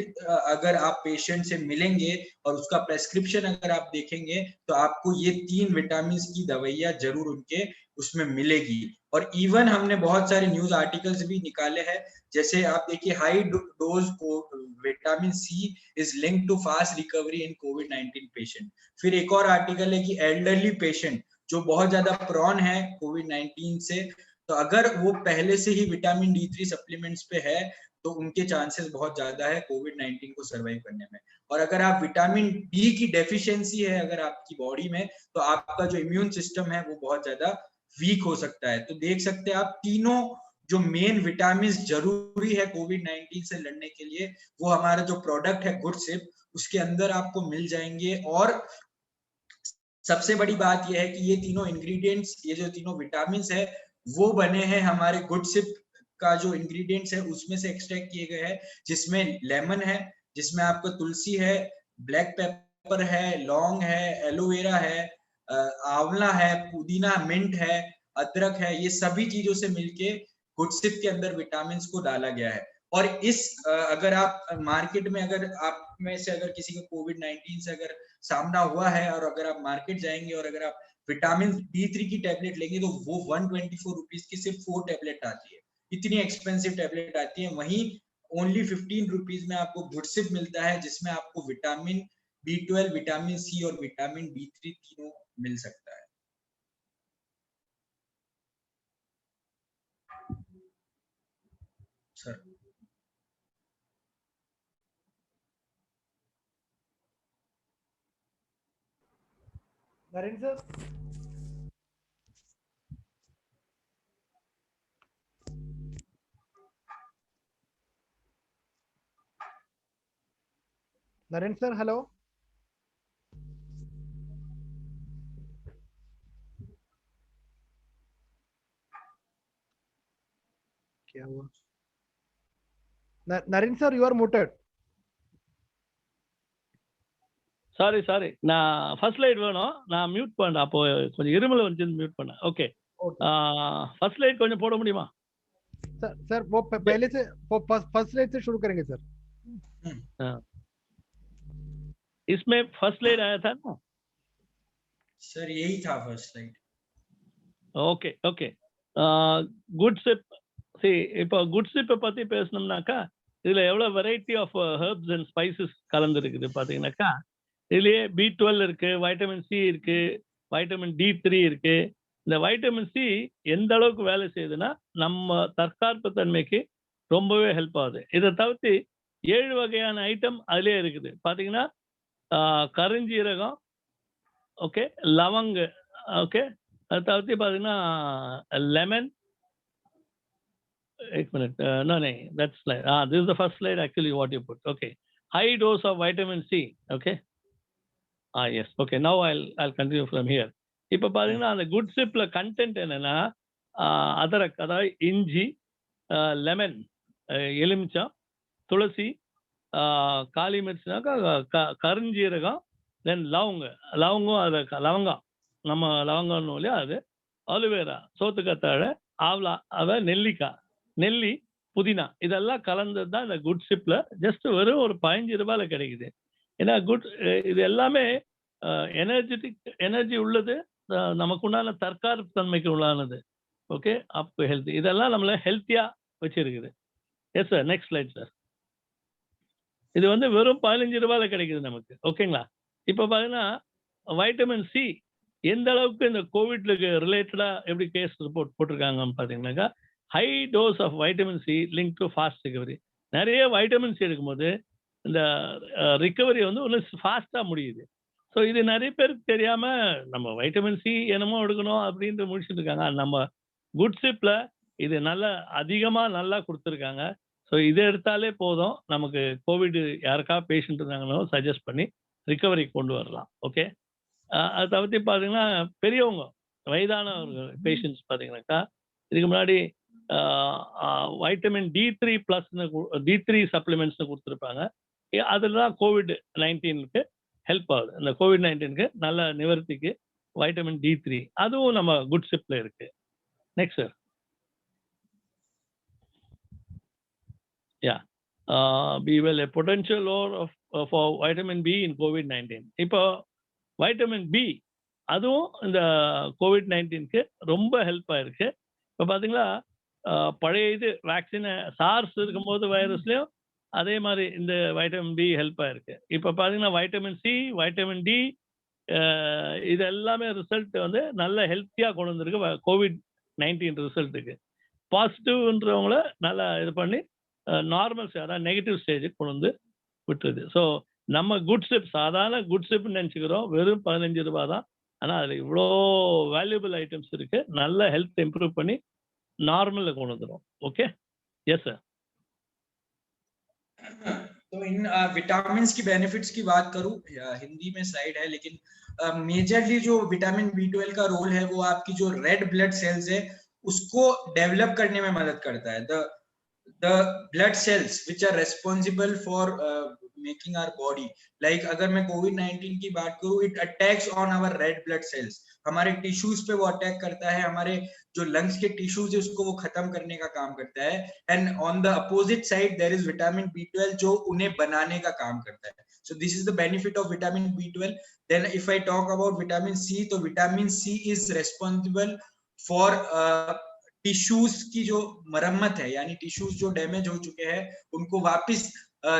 अगर आप पेशेंट से मिलेंगे और उसका प्रेस्क्रिप्शन अगर आप देखेंगे तो आपको ये 3 विटामिन की दवाइयां जरूर उनके उसमें मिलेगी. और इवन हमने बहुत सारे न्यूज आर्टिकल्स भी निकाले हैं, जैसे आप देखिए high dose vitamin C is linked to fast recovery in कोविड-19 पेशेंट. फिर एक और आर्टिकल है कि एल्डरली पेशेंट जो बहुत ज्यादा प्रॉन है कोविड-19 से, तो अगर वो पहले से ही विटामिन D3 सप्लीमेंट्स पे है तो उनके चांसेस बहुत ज्यादा है कोविड-19 को सर्वाइव करने में. और अगर आप विटामिन डी की डेफिशिएंसी है अगर आपकी बॉडी में, तो आपका जो इम्यून सिस्टम है वो बहुत ज्यादा वीक हो सकता है. तो देख सकते हैं आप, तीनों जो मेन विटामिन जरूरी है कोविड-19 से लड़ने के लिए, वो हमारा जो प्रोडक्ट है गुडसिप, उसके अंदर आपको मिल जाएंगे. और सबसे बड़ी बात यह है कि ये तीनों इंग्रेडिएंट्स, ये जो तीनों विटामिन है वो बने हैं हमारे गुडसिप का जो इंग्रेडिएंट्स है उसमें से एक्सट्रैक्ट किए गए हैं, जिसमें लेमन है, जिसमें आपका तुलसी है, ब्लैक पेपर है, लौंग है, एलोवेरा है, आंवला है, पुदीना, मिंट है, अदरक है. ये सभी चीजों से मिलके गुडसिप के अंदर विटामिन को डाला गया है. और इस अगर आप मार्केट में, अगर आप में से अगर किसी को कोविड-19 से अगर सामना हुआ है और अगर आप मार्केट जाएंगे और अगर आप विटामिन D3 की टैबलेट लेंगे तो वो 124 रुपीज की सिर्फ 4 टैबलेट आती है. इतनी एक्सपेंसिव टैबलेट आती है. वहीं ओनली 15 रुपीज में आपको गुडसिप मिलता है, जिसमें आपको विटामिन B12, विटामिन सी और विटामिन D3 तीनों मिल सकता है. Sir Naren sir, Naren sir, hello. क्या हुआ? Naren sir, you are muted. Sorry, நான் ஃபர்ஸ்ட் லைட் வேணும், நான் மியூட் பண்ணேன். அப்போ கொஞ்சம் இருமல் வந்து மியூட் பண்ணேன். ஓகே, फर्स्ट लाइट கொஞ்சம் போட முடியுமா? सर वो पहले से वो फर्स्ट लाइट से शुरू करेंगे सर. इसमें फर्स्ट लाइट आया था ना सर? यही था first light. Okay. Good Sip. இப்போ குட் சிப்பை பத்தி பேசணும்னாக்கா இதுல எவ்வளவு variety of herbs and spices கலந்து இருக்குது பாத்தீங்கன்னாக்கா, இதுலயே B12 இருக்கு, வைட்டமின் சி இருக்கு, வைட்டமின் D3 இருக்கு. இந்த வைட்டமின் சி எந்த அளவுக்கு வேலை செய்யுதுன்னா நம்ம தற்காப்பு தன்மைக்கு ரொம்பவே ஹெல்ப் ஆகுது. இதை தவிர்த்து 7 வகையான ஐட்டம் அதுலயே இருக்குது பாத்தீங்கன்னா, கருஞ்சீரகம், ஓகே, லவங்கு, ஓகே. அது தவிர்த்து பார்த்தீங்கன்னா லெமன். एक minute, no, that's slide. This is the first slide actually what you put. Okay, high dose of vitamin C. Okay. Yes. Okay, now I'll continue from here. இப்போ பார்த்தீங்கன்னா அந்த குட் சிப்ல கண்டென்ட் என்னன்னா அதரக், அதாவது இஞ்சி, லெமன், எலுமிச்சம், துளசி, காளி மிர்ச்சினாக்கா கருஞ்சீரகம், தென் லவங்கம், அது லவங்கம், நம்ம லவங்கம் இல்லையா, அது அலுவேரா, சோத்துக்கத்தாழை, ஆவலா, அதாவது நெல்லிக்காய், நெல்லி, புதினா, இதெல்லாம் கலந்தது தான் இந்த குட் சிப்ல. ஜஸ்ட் வெறும் ஒரு 15 ரூபாயில கிடைக்குது. ஏன்னா இது எல்லாமே எனர்ஜி உள்ளது, நமக்கு உண்டான தற்காப்பு தன்மைக்கு உள்ளானது. ஓகே, அப் ஹெல்த், இதெல்லாம் நம்மள ஹெல்த்தியா வச்சிருக்குது. Yes sir, next slide sir. இது வந்து வெறும் 15 ரூபாயில கிடைக்குது நமக்கு. ஓகேங்களா? இப்போ பார்த்தீங்கன்னா வைட்டமின் சி எந்த அளவுக்கு இந்த கோவிட்க்கு ரிலேட்டடா எப்படி கேஸ் ரிப்போர்ட் போட்டிருக்காங்கன்னு பார்த்தீங்கன்னாக்கா, high dose of vitamin C link to fast recovery. நிறைய வைட்டமின் சி எடுக்கும்போது இந்த ரிகவரி வந்து ஒன்று ஃபாஸ்ட்டாக முடியுது. ஸோ இது நிறைய பேருக்கு தெரியாம நம்ம வைட்டமின் சி என்னமோ எடுக்கணும் அப்படின்ட்டு முடிச்சுட்டு இருக்காங்க. நம்ம குட் சிப்ல இது அதிகமாக கொடுத்துருக்காங்க. ஸோ இதை எடுத்தாலே போதும், நமக்கு கோவிட் யாருக்கா பேஷண்ட் இருந்தாங்களோ சஜஸ்ட் பண்ணி ரிகவரி கொண்டு வரலாம். ஓகே. அதை தவிர்த்து பார்த்தீங்கன்னா பெரியவங்க, வயதானவர்கள் பேஷண்ட்ஸ் பார்த்தீங்கன்னாக்கா, இதுக்கு முன்னாடி வைட்டமின் D3+ சப்ளிமெண்ட்ஸ்னு கொடுத்துருப்பாங்க. அதில் தான் COVID-19க்கு ஹெல்ப் ஆகுது. இந்த COVID-19க்கு நல்ல நிவர்த்திக்கு வைட்டமின் D3 அதுவும் நம்ம குட் சிப்ல இருக்கு. Next sir. Be well a potential load for vitamin B in COVID-19. இப்போ வைட்டமின் பி அதுவும் இந்த COVID-19க்கு ரொம்ப ஹெல்ப் ஆயிருக்கு. இப்போ பார்த்தீங்களா, பழைய இது வேக்சின் சார்ஸ் இருக்கும்போது வைரஸ்லையும் அதே மாதிரி இந்த வைட்டமின் பி ஹெல்ப் ஆயிருக்கு. இப்போ பார்த்தீங்கன்னா வைட்டமின் சி, வைட்டமின் டி, இது எல்லாமே ரிசல்ட் வந்து நல்ல ஹெல்த்தியாக கொண்டு வந்திருக்கு. COVID-19 ரிசல்ட்டுக்கு பாசிட்டிவ்ன்றவங்கள நல்லா இது பண்ணி நார்மல், அதாவது நெகட்டிவ் ஸ்டேஜுக்கு கொண்டு வந்து விட்டுருது. ஸோ நம்ம குட் சிப், சாதாரண குட் சிப்னு நினச்சிக்கிறோம், வெறும் 15 ரூபா தான். ஆனால் அதில் இவ்வளோ வேல்யூபிள் ஐட்டம்ஸ் இருக்கு, நல்ல ஹெல்த் இம்ப்ரூவ் பண்ணி நார்मल கொண்டு வந்துரும். Okay, yes sir. तो इन विटामिन्स की बेनिफिट्स की बात करूं, हिंदी में स्लाइड है, लेकिन मेजरली जो विटामिन B12 का रोल है वो आपकी जो रेड ब्लड सेल्स है उसको डेवलप करने में मदद करता है. the blood cells which are responsible for making our body, like अगर मैं COVID-19 की बात करूं, it attacks on our red blood cells. हमारे टिश्यूज पे वो अटैक करता है, हमारे जो लंग्स के टिश्यूज है उसको वो खत्म करने का काम करता है. And on the opposite side there is vitamin B12 जो उन्हें बनाने का काम करता है. So this is the benefit of vitamin B12. Then if I talk about vitamin C, तो vitamin C is responsible for tissues की जो मरम्मत है, यानी टिश्यूज जो डैमेज हो चुके हैं उनको वापस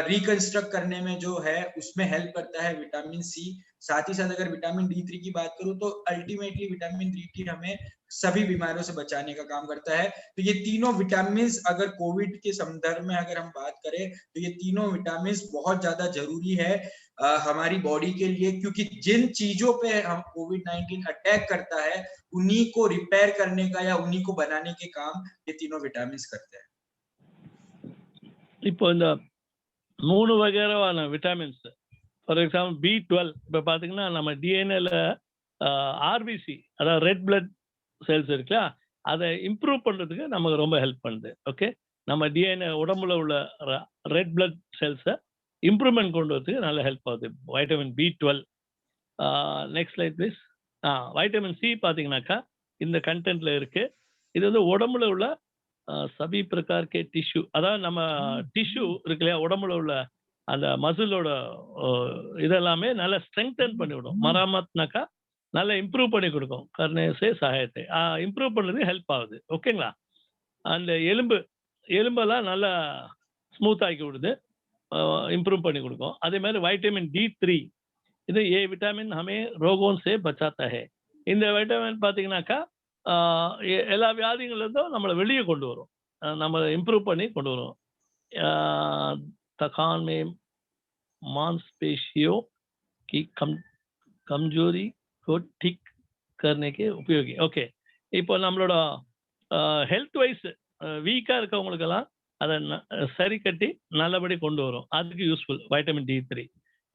रिकंस्ट्रक्ट करने में जो है उसमें हेल्प करता है विटामिन सी. साथ ही साथ अगर विटामिन D3 की बात करूं तो अल्टीमेटली विटामिन D3 हमें सभी बीमारियों से बचाने का काम करता है. तो ये तीनों विटामिन अगर कोविड के संदर्भ में अगर हम बात करें तो ये तीनों विटामिन बहुत ज्यादा जरूरी है हमारी बॉडी के लिए, क्योंकि जिन चीजों पे हम COVID-19 अटैक करता है उन्हीं को रिपेयर करने का या उन्हीं को बनाने के काम ये तीनों विटामिन करते हैं. இப்போ இந்த 3 வகையான விட்டமின்ஸ், ஃபார் எக்ஸாம்பிள் B12, இப்போ பார்த்தீங்கன்னா நம்ம டிஎன்ஏல RBC, அதாவது ரெட் பிளட் செல்ஸ் இருக்குல்ல, அதை இம்ப்ரூவ் பண்ணுறதுக்கு நமக்கு ரொம்ப ஹெல்ப் பண்ணுது. ஓகே, நம்ம டிஎன்ஏ உடம்புல உள்ள ரெட் பிளட் செல்ஸை இம்ப்ரூவ்மெண்ட் கொண்டு வரதுக்கு நல்ல ஹெல்ப் ஆகுது vitamin B12. Next slide please. Vitamin C பார்த்தீங்கன்னாக்கா இந்த கண்டென்ட்ல இருக்கு. இது வந்து உடம்புல உள்ள சபி பிரகார் கே டிஷ்யூ, அதாவது நம்ம டிஷ்யூ இருக்கு இல்லையா, உடம்புல உள்ள அந்த மசிலோட இதெல்லாமே நல்லா ஸ்ட்ரெங்தன் பண்ணிவிடும். மராமத்னாக்கா நல்லா இம்ப்ரூவ் பண்ணி கொடுக்கும். கர்ணேசே சகாயத்தை இம்ப்ரூவ் பண்ணுறதுக்கு ஹெல்ப் ஆகுது. ஓகேங்களா? அந்த எலும்பெல்லாம் நல்லா ஸ்மூத் ஆக்கி விடுது, இம்ப்ரூவ் பண்ணி கொடுக்கும். அதே மாதிரி வைட்டமின் D3, இது ஏ விட்டாமின் ஹமே ரோகோன் சே பச்சாத்தா ஹே. இந்த வைட்டமின் பார்த்தீங்கன்னாக்கா எல்லா வியாதிகள்லேருந்தும் நம்மளை வெளியே கொண்டு வரும், நம்மளை இம்ப்ரூவ் பண்ணி கொண்டு வரும். थकान में मांसपेशियों की कमजोरी को ठीक करने के उपयोगी. ஓகே, இப்போ நம்மளோட ஹெல்த் வைஸ் வீக்கா இருக்கவங்களுக்கெல்லாம் அதை சரி கட்டி நல்லபடி கொண்டு வரும். அதுக்கு யூஸ்ஃபுல் வைட்டமின் D3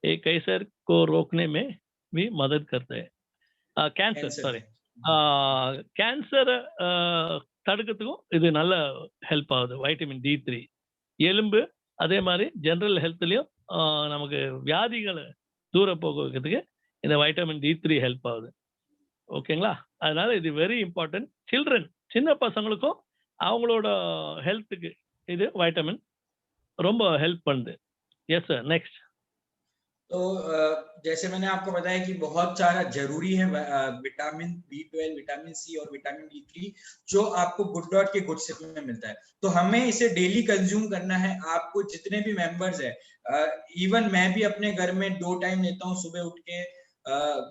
ये कैंसर को रोकने में भी मदद करते हैं. கேன்சர் சாரி கேன்சரை தடுக்கிறதுக்கும் இது நல்ல ஹெல்ப் ஆகுது வைட்டமின் D3. எலும்பு அதே மாதிரி ஜென்ரல் ஹெல்த்லயும் நமக்கு வியாதிகளை தூர போக வைக்கிறதுக்கு இந்த வைட்டமின் D3 ஹெல்ப் ஆகுது. ஓகேங்களா? அதனால இது வெரி இம்பார்ட்டன்ட். சில்ட்ரன் சின்ன பசங்களுக்கும் அவங்களோட ஹெல்த்துக்கு இது வைட்டமின் ரொம்ப ஹெல்ப் பண்ணுது. S sir, next. तो जैसे मैंने आपको बताया कि बहुत सारा जरूरी है विटामिन B12, विटामिन C और विटामिन D3 जो आपको गुड डॉट के गुड सिप में मिलता है. तो हमें इसे डेली कंज्यूम करना है. आपको जितने भी मेंबर्स है, इवन मैं भी अपने घर में 2 टाइम लेता हूँ. सुबह उठ के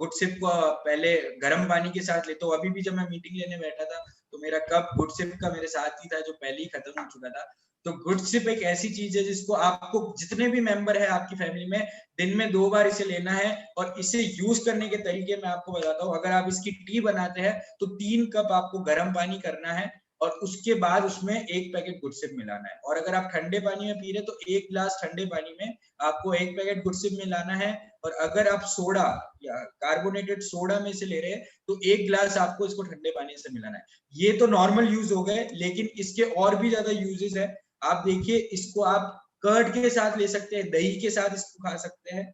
गुड सिप को पहले गर्म पानी के साथ लेता हूँ. अभी भी जब मैं मीटिंग लेने बैठा था तो मेरा कप गुड सिप का मेरे साथ ही था जो पहले ही खत्म हो चुका था. तो गुड सिप एक ऐसी चीज है जिसको आपको जितने भी मेंबर है आपकी फैमिली में दिन में 2 बार इसे लेना है. और इसे यूज करने के तरीके मैं आपको बताता हूँ. अगर आप इसकी टी बनाते हैं तो 3 कप आपको गर्म पानी करना है और उसके बाद उसमें 1 पैकेट गुड सिप मिलाना है. और अगर आप ठंडे पानी में पी रहे तो 1 गिलास ठंडे पानी में आपको 1 पैकेट गुड सिप मिलाना है. और अगर आप सोडा या कार्बोनेटेड सोडा में से ले रहे हैं तो 1 गिलास आपको इसको ठंडे पानी से मिलाना है. ये तो नॉर्मल यूज हो गए, लेकिन इसके और भी ज्यादा यूजेस है. आप देखिए, इसको आप कर्ड के साथ ले सकते हैं, दही के साथ इसको खा सकते हैं.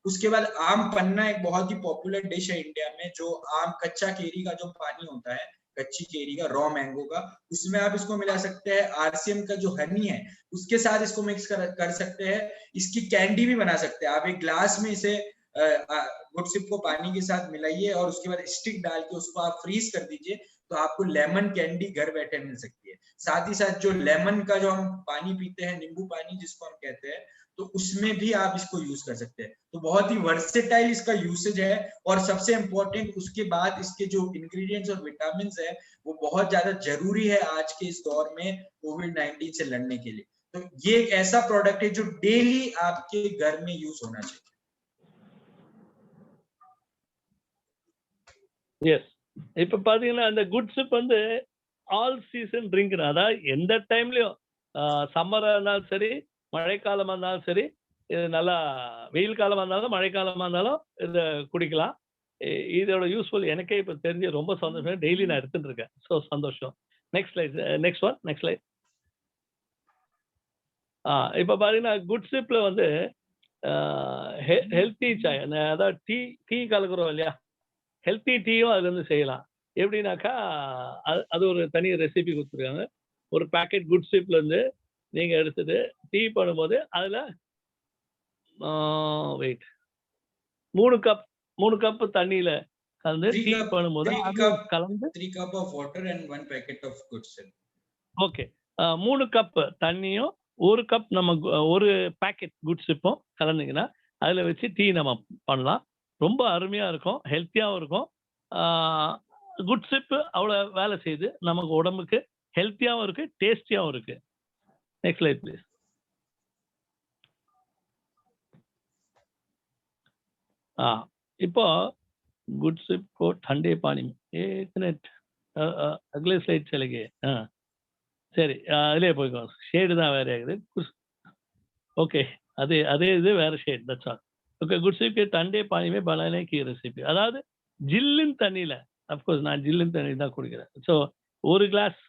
उसके बाद आम पन्ना एक बहुत ही पॉपुलर डिश है इंडिया में, जो आम कच्चा केरी का जो पानी होता है, कच्ची केरी का, रॉ मैंगो का, उसमें आप इसको मिला सकते हैं. RCM का जो हनी है उसके साथ इसको मिक्स कर सकते हैं. इसकी कैंडी भी बना सकते हैं. आप एक ग्लास में इसे गुड सिप को पानी के साथ मिलाइए और उसके बाद स्टिक डाल के उसको आप फ्रीज कर दीजिए, तो आपको लेमन कैंडी घर बैठे मिल सकती है. साथ ही साथ जो लेमन का जो हम पानी पीते हैं, नींबू पानी जिसको हम कहते हैं, तो उसमें भी आप इसको यूज कर सकते हैं. तो बहुत ही वर्सेटाइल इसका यूसेज है. और सबसे इंपॉर्टेंट उसके बाद इसके जो इंग्रेडिएंट्स और विटामिन है वो बहुत ज्यादा जरूरी है आज के इस दौर में कोविड-19 से लड़ने के लिए. तो ये एक ऐसा प्रोडक्ट है जो डेली आपके घर में यूज होना चाहिए. எஸ், இப்ப பாத்தீங்கன்னா அந்த குட் சிப் வந்து ஆல் சீசன் ட்ரிங்க். அதாவது எந்த டைம்லயும் சம்மரா இருந்தாலும் சரி, மழைக்காலமா இருந்தாலும் சரி, இது நல்லா வெயில் காலமா இருந்தாலும் மழைக்காலமா இருந்தாலும் இதை குடிக்கலாம். இதோட யூஸ்ஃபுல் எனக்கே இப்ப தெரிஞ்சு ரொம்ப சந்தோஷம். டெய்லி நான் எடுத்துட்டு இருக்கேன். ஸோ சந்தோஷம். Next slide, next one, next slide. இப்ப பாத்தீங்கன்னா குட் சிப்ல வந்து ஹெல்த்தி சாய், அதாவது டீ கலக்குறோம் இல்லையா, ஹெல்த்தி டீயும் அதுல இருந்து செய்யலாம். எப்படின்னாக்கா அது ஒரு தனி ரெசிபி கொடுத்துருக்காங்க. ஒரு பேக்கெட் குட் சிப்ல இருந்து நீங்க எடுத்துட்டு டீ பண்ணும்போது அதுல வெயிட் 3 கப் தண்ணியில கலந்து டீ பண்ணும்போது கலந்து 3 cup of water and 1 packet of good sip. Okay, 3 cup தண்ணியும் 1 கப் நம்ம ஒரு பேக்கெட் குட் சிப்பும் கலந்தீங்கன்னா அதுல வச்சு டீ நம்ம பண்ணலாம். ரொம்ப அருமையா இருக்கும், ஹெல்த்தியாகவும் இருக்கும். குட் சிப்பு அவ்வளோ வேலை செய்யுது, நமக்கு உடம்புக்கு ஹெல்த்தியாகவும் இருக்கு, டேஸ்டியாகவும் இருக்கு. Next slide please. இப்போ गुड सिप को ठंडे पानी में 1 मिनट अगले स्लाइड चले गए. சரி, அதிலே போய்க்கோங்க. ஷேடு தான் வேற ஆகுது. ஓகே, அதே இது வேற shade. That's all. Okay, Good chip के ठंडे पानी में बनाने की रेसिपी. அதாவது ஜில்லின் தண்ணியில, அஃப்கோர்ஸ் நான் ஜில்லின் தண்ணி தான் குடிக்கிறேன். ஸோ ஒரு கிளாஸ்,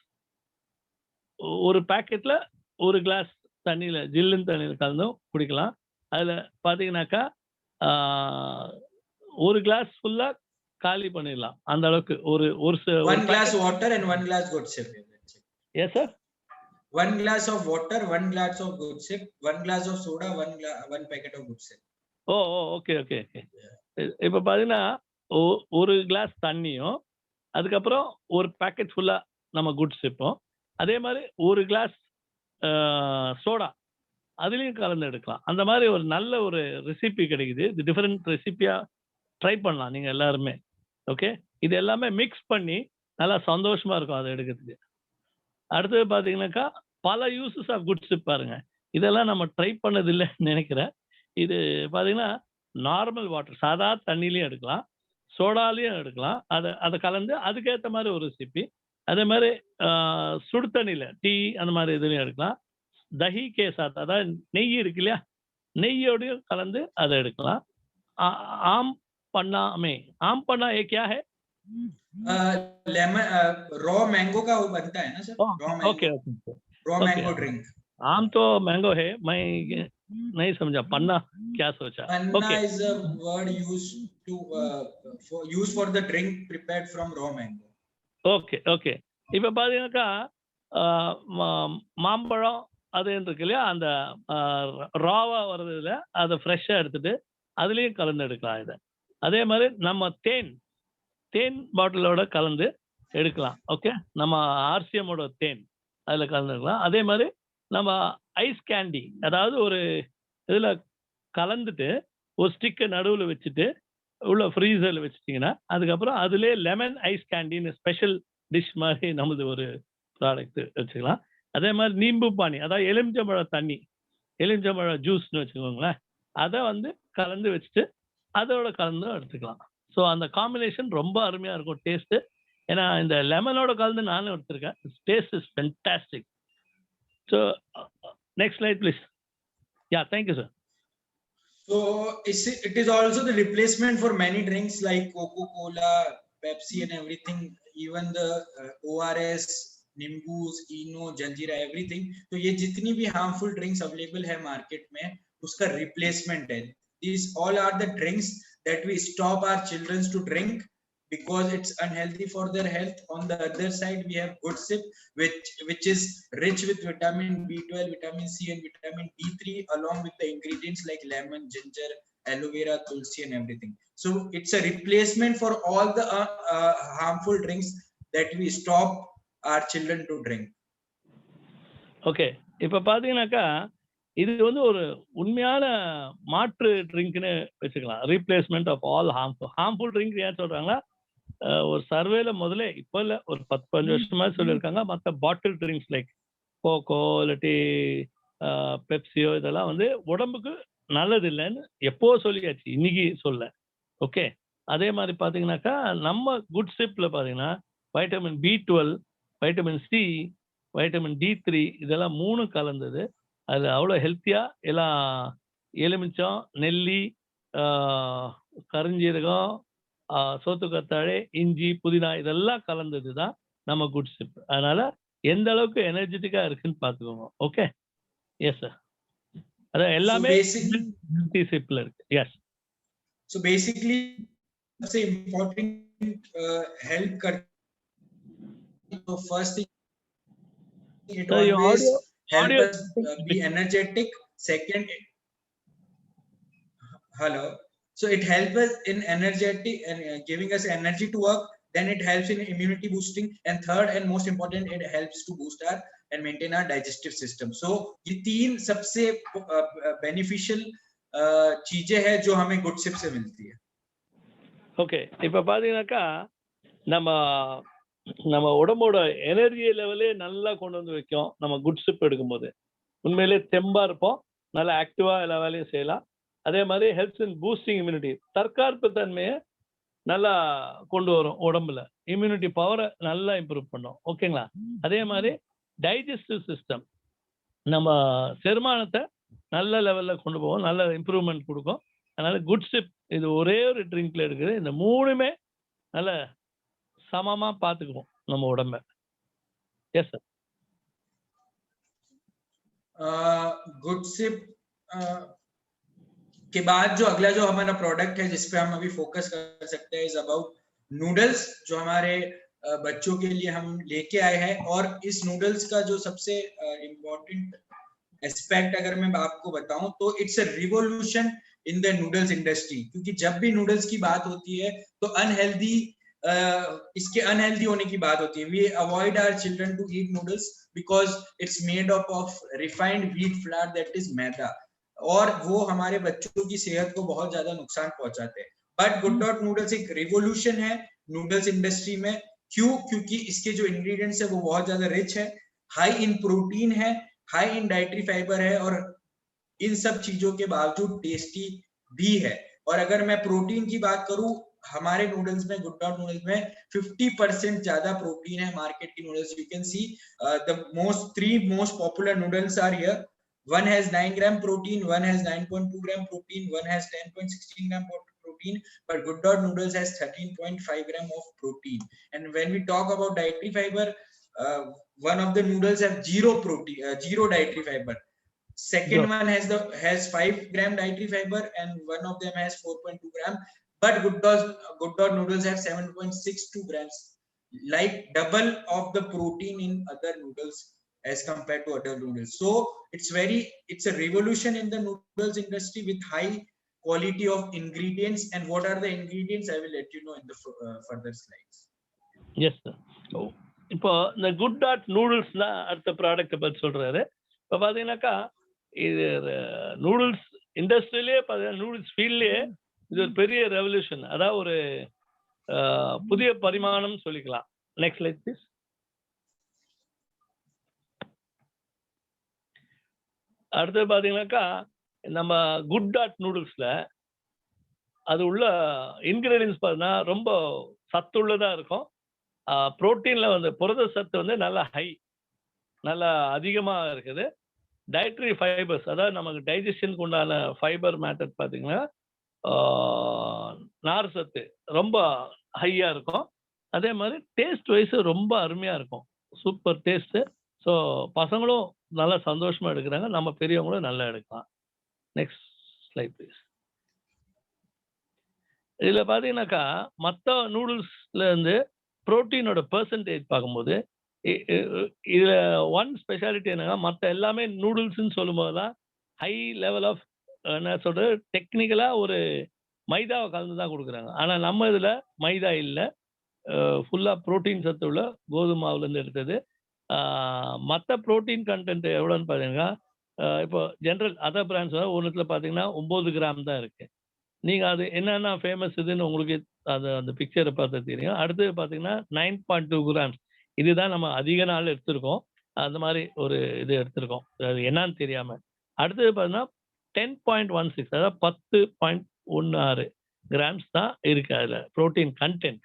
ஒரு பேக்கெட்ல 1 கிளாஸ் தண்ணியில ஜில்லின் தண்ணியில கலந்தும் குடிக்கலாம். அதுல பாத்தீங்கன்னாக்கா 1 கிளாஸ் ஃபுல்லா காலி பண்ணிடலாம். அந்த அளவுக்கு ஒரு 1 glass water and 1 glass good sip. Yes sir, 1 glass of water, 1 glass of good sip, 1 glass of soda, 1 packet of good sip. Okay. இப்ப பாத்தீங்கன்னா 1 கிளாஸ் தண்ணியும் அதுக்கப்புறம் ஒரு பேக்கெட் ஃபுல்லா நம்ம குட் சிப்பும், அதே மாதிரி 1 கிளாஸ் சோடா அதுலயும் கலந்து எடுக்கலாம். அந்த மாதிரி ஒரு நல்ல ஒரு ரெசிபி கிடைக்குது. இது டிஃபரெண்ட் ரெசிபியா ட்ரை பண்ணலாம் நீங்க எல்லாருமே. ஓகே, இது எல்லாமே மிக்ஸ் பண்ணி நல்லா சந்தோஷமா இருக்கும் அதை எடுக்கிறதுக்கு. அடுத்தது பாத்தீங்கன்னாக்கா பல யூசஸ் ஆஃப் குட் சிப் பாருங்க. இதெல்லாம் நம்ம ட்ரை பண்ணது இல்லைன்னு நினைக்கிறேன். இது பாத்தீங்கன்னா நார்மல் வாட்டர், சாதா தண்ணிலையும் எடுக்கலாம், சோடாலையும் எடுக்கலாம். அதை கலந்து அதுக்கேற்ற மாதிரி ஒரு ரெசிபி. அதே மாதிரி சுடு தண்ணியில் டீ அந்த மாதிரி இதுலையும் எடுக்கலாம். தஹி கே சாத், அதாவது நெய் இருக்கு இல்லையா, நெய்யோடையும் கலந்து அதை எடுக்கலாம். ஆம் पन्ना में आम पन्ना ये क्या है? लेमन रॉ मैंगो का वो बनता है ना sir? Okay raw mango drink. आम तो मैंगो है, मैं नहीं समझा पन्ना क्या सोचा। पन्ना is a word used for the drink prepared from raw mango. Okay இப்போ பார்த்தீங்கன்னாக்கா மாம்பழம் அது இருக்கு இல்லையா, அந்த ராவா வர்றதுல அதை ஃப்ரெஷ்ஷாக எடுத்துட்டு அதுலேயும் கலந்து எடுக்கலாம் இதை. அதே மாதிரி நம்ம தேன் பாட்டிலோட கலந்து எடுக்கலாம். ஓகே, நம்ம ஆர்சிஎம்மோட தேன் அதில் கலந்து எடுக்கலாம். அதே மாதிரி நம்ம ஐஸ் கேண்டி, அதாவது ஒரு இதில் கலந்துட்டு ஒரு ஸ்டிக்கை நடுவில் வச்சுட்டு உள்ள ஃப்ரீசரில் வச்சுட்டிங்கன்னா அதுக்கப்புறம் அதுலேயே லெமன் ஐஸ் கேண்டின்னு ஸ்பெஷல் டிஷ் மாதிரி நம்மளது ஒரு ப்ராடக்ட் வச்சுக்கலாம். அதே மாதிரி நீம்பு பானி, அதாவது எலுமிச்சம்பழ தண்ணி, எலுமிச்சம்பழ ஜூஸ்ன்னு வச்சுக்கோங்களேன், அதை வந்து கலந்து வச்சுட்டு அதோட கலந்து எடுத்துக்கலாம். ஸோ அந்த காம்பினேஷன் ரொம்ப அருமையாக இருக்கும் டேஸ்ட்டு. ஏன்னா இந்த லெமனோட கலந்து நானும் எடுத்திருக்கேன். Taste is fantastic. So next slide please. Yeah, thank you sir. So it is also the replacement for many drinks like Coca-Cola, Pepsi and everything, even the ORS, Nimbus, Eno, Jaljeera, everything. तो ये जितनी भी harmful drinks available है market में उसका replacement है. These all are the drinks that we stop our children to drink because it's unhealthy for their health. On the other side, we have Good Sip, which is rich with vitamin B12, vitamin C, and vitamin D3, along with the ingredients like lemon, ginger, aloe vera, tulsi, and everything. So it's a replacement for all the harmful drinks that we stop our children to drink. Okay, இப்போ பார்த்தீங்கன்னாக்கா இது வந்து ஒரு உண்மையான மாற்று ட்ரிங்க்னு வச்சுக்கலாம். Replacement of all harmful drink ஏன் சொல்றாங்கன்னா, ஒரு சர்வேல முதல்ல இப்போ இல்லை, ஒரு 10-15 வருஷமா சொல்லியிருக்காங்க, மற்ற பாட்டில் ட்ரிங்க்ஸ் லைக் கோகோ இல்லாட்டி பெப்சியோ இதெல்லாம் வந்து உடம்புக்கு நல்லது இல்லைன்னு எப்போ சொல்லியாச்சு, இன்னைக்கு சொல்ல. ஓகே, அதே மாதிரி பார்த்தீங்கன்னாக்கா நம்ம குட் சிப்பில் பார்த்தீங்கன்னா vitamin B12, vitamin C, vitamin D3 இதெல்லாம் 3 கலந்தது. அது அவ்வளோ ஹெல்த்தியாக எல்லாம் எலுமிச்சம், நெல்லி, கருஞ்சீரகம், சோத்துக்கத்தாழை, இஞ்சி, புதினா இதெல்லாம் கலந்தது தான் நம்ம குட் சிப். அதனால எந்த அளவுக்கு எனர்ஜெட்டிக்காக இருக்குன்னு பார்த்துக்கோங்க. ஓகே, எஸ் சார், அதான் எல்லாமே ஹெல்த்தி சிப்பில் இருக்கு. எஸ், ஸோ பேசிக்லி सबसे इम्पोर्टेंट हेल्प करते, तो first thing it always help us be energetic. Second, hello, so it helps us in energetic and giving us energy to work. Then it helps in immunity boosting, and third and most important, it helps to boost our and maintain our digestive system. So ये तीन सबसे beneficial चीजें हैं जो हमें good SIP से मिलती है. ஓகே, இப்போ பார்த்தீங்கன்னாக்கா நம்ம உடம்போட எனர்ஜி லெவலே நல்லா கொண்டு வந்து வைக்கும். நம்ம குட் சிப் எடுக்கும்போது உண்மையிலே தெம்பா இருப்போம், நல்லா ஆக்டிவா எல்லா வேலையும் செய்யலாம். அதே மாதிரி ஹெல்ப்ஸ் இன் பூஸ்டிங் இம்யூனிட்டி, தற்காப்பு தன்மையை நல்லா கொண்டு வரும், உடம்புல இம்யூனிட்டி பவரை நல்லா இம்ப்ரூவ் பண்ணும். ஓகேங்களா? அதே மாதிரி டைஜஸ்டிவ் சிஸ்டம், நம்ம செரிமானத்தை நல்ல லெவல்ல கொண்டு போவோம், நல்ல இம்ப்ரூவ்மெண்ட் கொடுக்கும். அதனால குட் சிப் இது ஒரே ஒரு ட்ரிங்க்ல இருக்குது. இந்த மூணுமே நல்ல சமமா பார்த்துக்குவோம் நம்ம உடம்ப. Yes sir. गुड सिप के बाद जो अगला जो हमारा प्रोडक्ट है जिस पे हम अभी फोकस कर सकते हैं इज अबाउट नूडल्स, जो हमारे बच्चों के लिए हम लेके आए हैं. और इस नूडल्स का जो सबसे इम्पोर्टेंट एस्पेक्ट अगर मैं आपको बताऊं तो it's a revolution in the noodles industry. क्योंकि जब भी नूडल्स की बात होती है तो अनहेल्दी इसके अनहेल्दी होने की बात होती है. We avoid our children to eat noodles because it's made up of refined wheat flour that is maida, और वो हमारे बच्चों की सेहत को बहुत ज्यादा नुकसान पहुंचाते हैं. बट गुड डॉट नूडल्स एक रिवोल्यूशन है नूडल्स इंडस्ट्री में. क्यों? क्योंकि इसके जो इंग्रेडिएंट्स है वो बहुत ज्यादा रिच है, हाई इन प्रोटीन है, हाई इन डाइटरी फाइबर है, और इन सब चीजों के बावजूद टेस्टी भी है. और अगर मैं प्रोटीन की बात करूं, हमारे नूडल्स में, गुड डॉट नूडल्स में 50% ज्यादा प्रोटीन है मार्केट की noodles. You can see the three most popular noodles are here. One has 9 gram protein, one has 9.2 gram protein, one has 10.16 gram protein, but Good Dot noodles has 13.5 gram of protein. And when we talk about dietary fiber, one of the noodles have zero protein, zero dietary fiber. Second one has 5 gram dietary fiber, and one of them has 4.2 gram. But Good Dot noodles have 7.62 grams, like double of the protein in other noodles as compared to other noodles. So it's a revolution in the noodles industry with high quality of ingredients. And what are the ingredients, I will let you know in the further slides. Yes sir. So இப்போ இந்த good dot noodles தான் அடுத்த product பத்தி சொல்றாரு. இப்போ பாத்தீங்கன்னாக்கா இது noodles இண்டஸ்ட்ரியிலே noodles ஃபீல்ட்லயே இது ஒரு பெரிய ரெவல்யூஷன், அதாவது ஒரு புதிய பரிமாணம் சொல்லிக்கலாம். Next slide please. அடுத்தது பாத்தீங்கன்னாக்கா நம்ம குட் டாட் நூடுல்ஸ்ல அது உள்ள இன்கிரீடியன்ஸ் பார்த்தீங்கன்னா ரொம்ப சத்துள்ளதா இருக்கும். புரோட்டீன்ல வந்து புரத சத்து வந்து நல்லா நல்லா அதிகமா இருக்குது. டயட்ரி ஃபைபர்ஸ், அதாவது நமக்கு டைஜஷனுக்கு உண்டான ஃபைபர் மேட்டர் பார்த்தீங்கன்னா நார் சத்து ரொம்ப ஹையா இருக்கும். அதே மாதிரி டேஸ்ட் வைஸ் ரொம்ப அருமையா இருக்கும், சூப்பர் டேஸ்ட். ஸோ பசங்களும் நல்லா சந்தோஷமா எடுக்கிறாங்க, நம்ம பெரியவங்களும் நல்லா எடுக்கலாம். Next slide please. இதில் பார்த்தீங்கன்னாக்கா மற்ற நூடுல்ஸ்ல இருந்து புரோட்டீனோட பெர்சன்டேஜ் பார்க்கும்போது இதுல ஒன் ஸ்பெஷாலிட்டி என்னன்னா, மற்ற எல்லாமே நூடுல்ஸ்ன்னு சொல்லும்போது தான் ஹை லெவல் ஆஃப் என்ன சொல்றது டெக்னிக்கலா ஒரு மைதாவை கலந்து தான் கொடுக்குறாங்க. ஆனா நம்ம இதுல மைதா இல்லை, ஃபுல்லா புரோட்டீன் சத்து உள்ள கோதுமை மாவுல இருந்து எடுத்தது. மற்ற புரோட்டீன் கண்டென்ட் எவ்வளோன்னு பார்த்தீங்கன்னா, இப்போ ஜென்ரல் அதர் பிராண்ட்ஸ் ஒன்றுத்துல பார்த்தீங்கன்னா 9 கிராம் தான் இருக்கு. நீங்க அது என்னென்ன ஃபேமஸ் இதுன்னு உங்களுக்கு அந்த பிக்சரை பார்த்து தெரியும். அடுத்தது பார்த்தீங்கன்னா 9.2 கிராம்ஸ், இதுதான் நம்ம அதிக நாள் எடுத்திருக்கோம். அந்த மாதிரி ஒரு இது எடுத்திருக்கோம், அது என்னன்னு தெரியாம. அடுத்தது பார்த்தீங்கன்னா 10.16, அதாவது 10.16 கிராம்ஸ் தான் இருக்கு அதுல புரோட்டீன் கண்டென்ட்.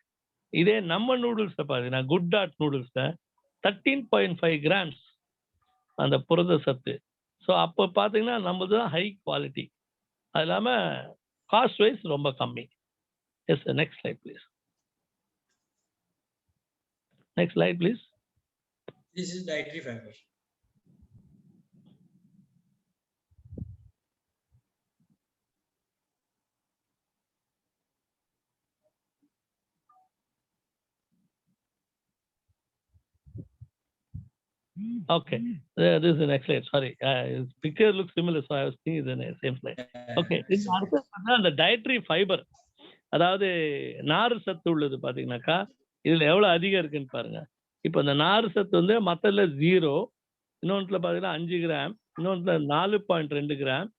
இதே நம்ம நூடுல்ஸ்ல பார்த்தீங்கன்னா குட் டாட் நூடுல்ஸ்ல 13.5 கிராம்ஸ் அந்த புரத சத்து. ஸோ அப்போ பார்த்தீங்கன்னா நம்மளது தான் ஹை குவாலிட்டி, அது இல்லாமல் காஸ்ட் வைஸ் ரொம்ப கம்மி. Yes sir, next slide please. Next slide, please. This is dietary fiber. Okay, this is the next slide. Sorry, picture looks similar, so I was thinking it's the same slide. Okay, this the dietary fiber, அதாவது நார் சத்து உள்ளது பாத்தீங்கன்னாக்கா இதுல எவ்வளவு அதிகம் இருக்குன்னு பாருங்க. இப்போ இந்த நார் சத்து வந்து மத்ததுல 0, இன்னொன்றுல பாத்தீங்கன்னா 5 கிராம், இன்னொன்றுல 4.2 கிராம்.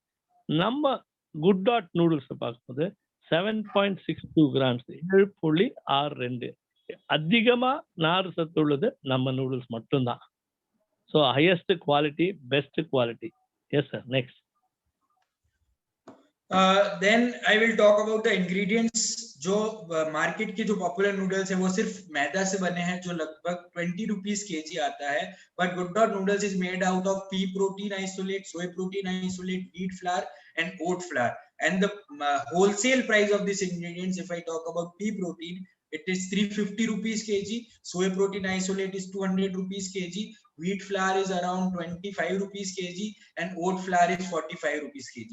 நம்ம குட் டாட் நூடுல்ஸ் பார்க்கும்போது 7.62 கிராம்ஸ், 7.62. அதிகமா நார் சத்து உள்ளது நம்ம நூடுல்ஸ் மட்டும்தான். So highest quality, best quality. S sir, next. Then I will talk about the ingredients. जो मार्केट के जो पॉपुलर नूडल्स है वो सिर्फ मैदा से बने हैं, जो लगभग 20 रुपीज केजी आता है. But good dot noodles is made out of pea protein isolate, soy protein isolate, wheat flour and oat flour. And the wholesale price of these ingredients, if I talk about pea protein, it is 350 rupees kg, soy protein isolate is 200 rupees kg, wheat flour is around 25 rupees kg, and oat flour is 45 rupees kg.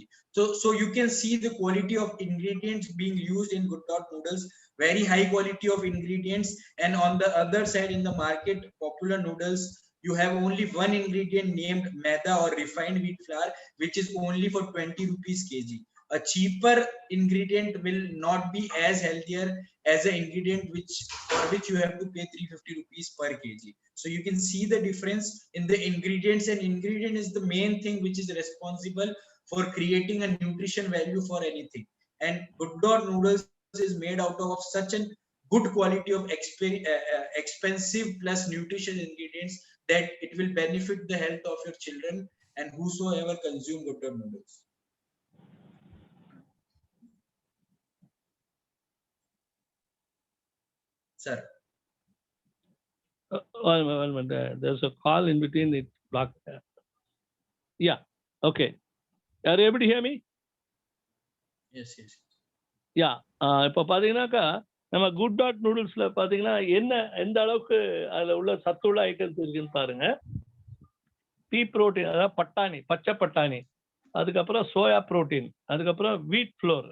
So you can see the quality of ingredients being used in Good Dot noodles, very high quality of ingredients. And on the other side, in the market popular noodles, you have only one ingredient named maida or refined wheat flour, which is only for 20 rupees kg. A cheaper ingredient will not be as healthier as an ingredient for which you have to pay 350 rupees per kg. So you can see the difference in the ingredients, and ingredient is the main thing which is responsible for creating a nutrition value for anything. And Good Dot noodles is made out of such a good quality of expensive plus nutritious ingredients that it will benefit the health of your children and whosoever consume Good Dot noodles. sir. One minute. There's a call in between. It blocked. Yeah. Okay. Are you able to hear me? Yes, yes. Yeah. இப்போ பார்த்தீங்கன்னாக்கா நம்ம good dot நூடுல்ஸ்ல பார்த்தீங்கன்னா என்ன எந்த அளவுக்கு அதில் உள்ள சத்துள்ள ஐட்டம்ஸ் இருக்குன்னு பாருங்க. பீ புரோட்டீன், அதாவது பட்டாணி, பச்சை பட்டாணி, அதுக்கப்புறம் சோயா புரோட்டீன், அதுக்கப்புறம் வீட் ஃப்ளோர்,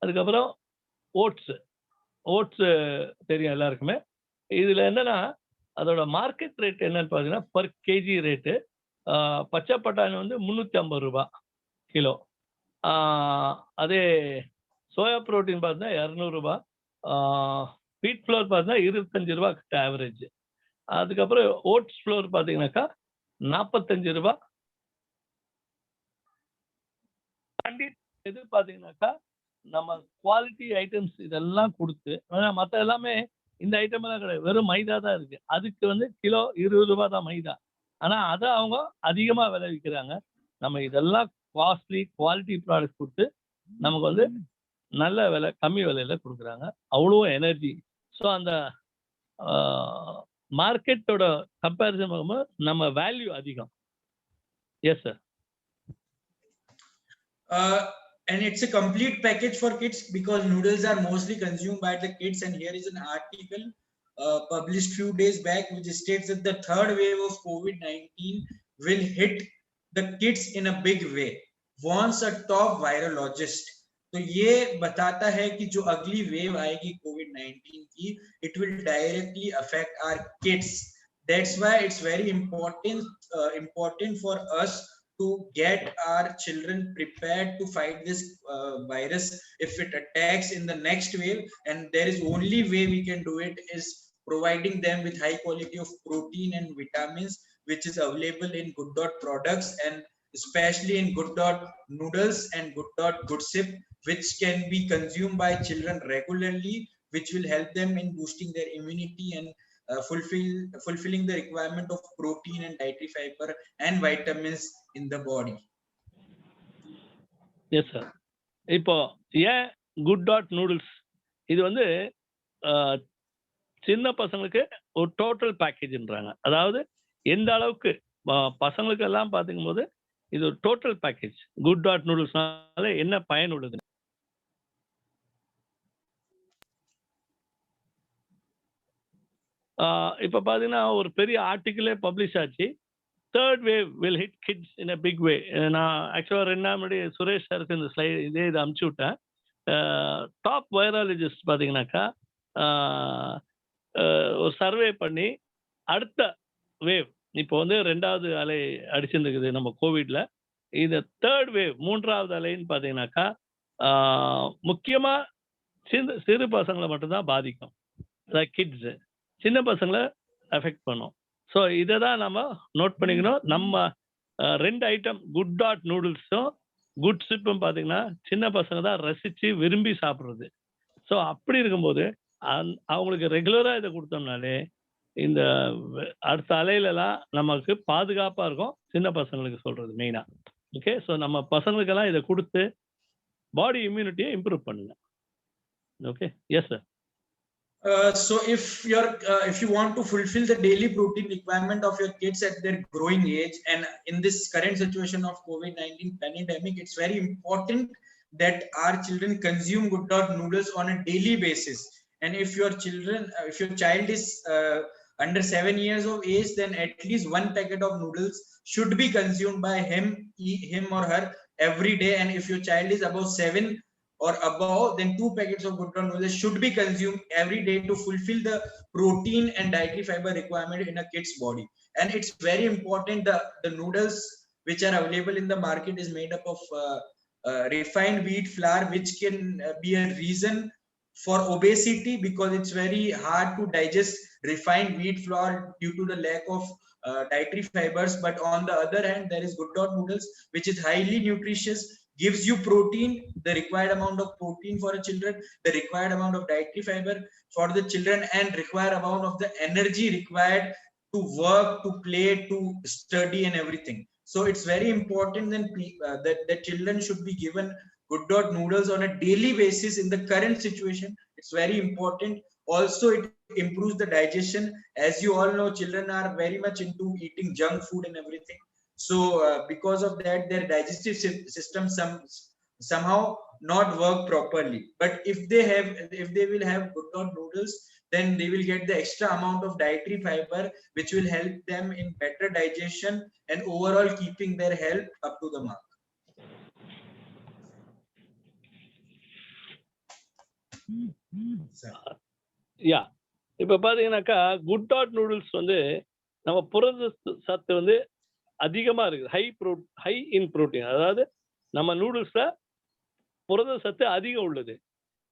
அதுக்கப்புறம் ஓட்ஸு. ஓட்ஸு தெரியும் எல்லாருக்குமே. இதில் என்னன்னா அதோட மார்க்கெட் ரேட் என்னன்னு பார்த்தீங்கன்னா பர் கேஜி ரேட்டு பச்சை பட்டாணி வந்து 350 ரூபா கிலோ. அதே சோயா புரோட்டீன் பார்த்தீங்கன்னா 200 ரூபா, வீட் ஃப்ளோர் பார்த்தீங்கன்னா 25 ரூபா கிட்ட ஆவரேஜ். அதுக்கப்புறம் ஓட்ஸ் ஃப்ளோர் பார்த்தீங்கன்னாக்கா 45 ரூபா. எது பார்த்தீங்கன்னாக்கா நம்ம குவாலிட்டி ஐட்டம்ஸ் இதெல்லாம் கொடுத்து, மற்ற எல்லாமே இந்த ஐட்டம் எல்லாம் கிடையாது, வெறும் மைதா தான் இருக்கு. அதுக்கு வந்து கிலோ 20 ரூபா தான் மைதா. ஆனால் அதை அவங்க அதிகமாக விளைவிக்கிறாங்க. நம்ம இதெல்லாம் காஸ்ட்லி குவாலிட்டி ப்ராடக்ட் கொடுத்து நமக்கு வந்து நல்ல விலை, கம்மி விலையில கொடுக்குறாங்க. அவ்வளோ எனர்ஜி. ஸோ அந்த மார்க்கெட்டோட கம்பேரிசன் பண்ணும்போது நம்ம வேல்யூ அதிகம். Yes sir. And it's a complete package for kids because noodles are mostly consumed by the kids. And here is an article published few days back which states that the third wave of COVID-19 will hit the kids in a big way, warns a top virologist. तो ये बताता है कि जो अगली wave आएगी COVID-19 की, it will directly affect our kids. That's why it's very important for us to get our children prepared to fight this virus if it attacks in the next wave. And there is only way we can do it is providing them with high quality of protein and vitamins, which is available in Good Dot products, and especially in Good Dot noodles and Good Dot Good Sip, which can be consumed by children regularly, which will help them in boosting their immunity and fulfilling the requirement of protein and dietary fiber and vitamins in the body. Yes sir. இப்போ ஏன் good dot noodles இது வந்து சின்ன பசங்களுக்கு ஒரு total பேக்கேஜ்ன்றாங்க. அதாவது எந்த அளவுக்கு பசங்களுக்கு எல்லாம் பார்த்துக்கும் போது இது ஒரு டோட்டல் பேக்கேஜ். குட் டாட் நூடுல்ஸ்னால என்ன பயன் உள்ளது? இப்போ பார்த்தீங்கன்னா ஒரு பெரிய ஆர்டிக்கிளே பப்ளிஷ் ஆச்சு. Third wave will hit kids in a big way. நான் ஆக்சுவலாக 2 நாள் முன்னாடி சுரேஷ் சாருக்கு இந்த இதை அனுப்பிச்சி விட்டேன். டாப் வைராலஜிஸ்ட் பார்த்தீங்கன்னாக்கா ஒரு சர்வே பண்ணி அடுத்த வேவ் இப்போ வந்து 2வது அலை அடிச்சிருந்துக்குது நம்ம கோவிட்ல. இந்த தேர்ட் வேவ் 3வது அலைன்னு பார்த்தீங்கன்னாக்கா முக்கியமாக சிறு பசங்களை மட்டும்தான் பாதிக்கும். அதாவது கிட்ஸு சின்ன பசங்களை அஃபெக்ட் பண்ணும். ஸோ இதை தான் நம்ம நோட் பண்ணிக்கணும். நம்ம 2 ஐட்டம் குட் டாட் நூடுல்ஸும் குட் சிப்பும் பார்த்தீங்கன்னா சின்ன பசங்க தான் ரசித்து விரும்பி சாப்பிட்றது. ஸோ அப்படி இருக்கும்போது அவங்களுக்கு ரெகுலராக இதை கொடுத்தோம்னாலே இந்த அடுத்த அலையிலலாம் நமக்கு பாதுகாப்பாக இருக்கும். சின்ன பசங்களுக்கு சொல்கிறது மெயினாக. ஓகே. ஸோ நம்ம பசங்களுக்கெல்லாம் இதை கொடுத்து பாடி இம்யூனிட்டியை இம்ப்ரூவ் பண்ணுங்க. Okay. Yes sir. So if you want to fulfill the daily protein requirement of your kids at their growing age, and in this current situation of COVID-19 pandemic, it's very important that our children consume Good Dot noodles on a daily basis. And if your child is under 7 years of age, then at least 1 packet of noodles should be consumed by him or her every day. And if your child is above 7 or above, then 2 packets of Good Dot noodles should be consumed every day to fulfill the protein and dietary fiber requirement in a kid's body. And it's very important the noodles which are available in the market is made up of refined wheat flour, which can be a reason for obesity because it's very hard to digest refined wheat flour due to the lack of dietary fibers. But on the other hand, there is Good Dot noodles, which is highly nutritious, gives you protein, the required amount of protein for a children, the required amount of dietary fiber for the children, and required amount of the energy required to work, to play, to study and everything. So it's very important that children should be given Good Dot noodles on a daily basis in the current situation. It's very important. Also, it improves the digestion. As you all know, children are very much into eating junk food and everything. So because of that, their digestive system somehow not work properly. But if they will have Good Dot noodles, then they will get the extra amount of dietary fiber, which will help them in better digestion and overall keeping their health up to the mark. யா இப்ப பாத்தீங்கன்னாக்கா good dot noodles வந்து நம்ம புரத சத்து வந்து அதிகமா இருக்குது. High இன் protein, அதாவது நம்ம நூடுல்ஸ்ல புரத சத்து அதிகம் உள்ளது.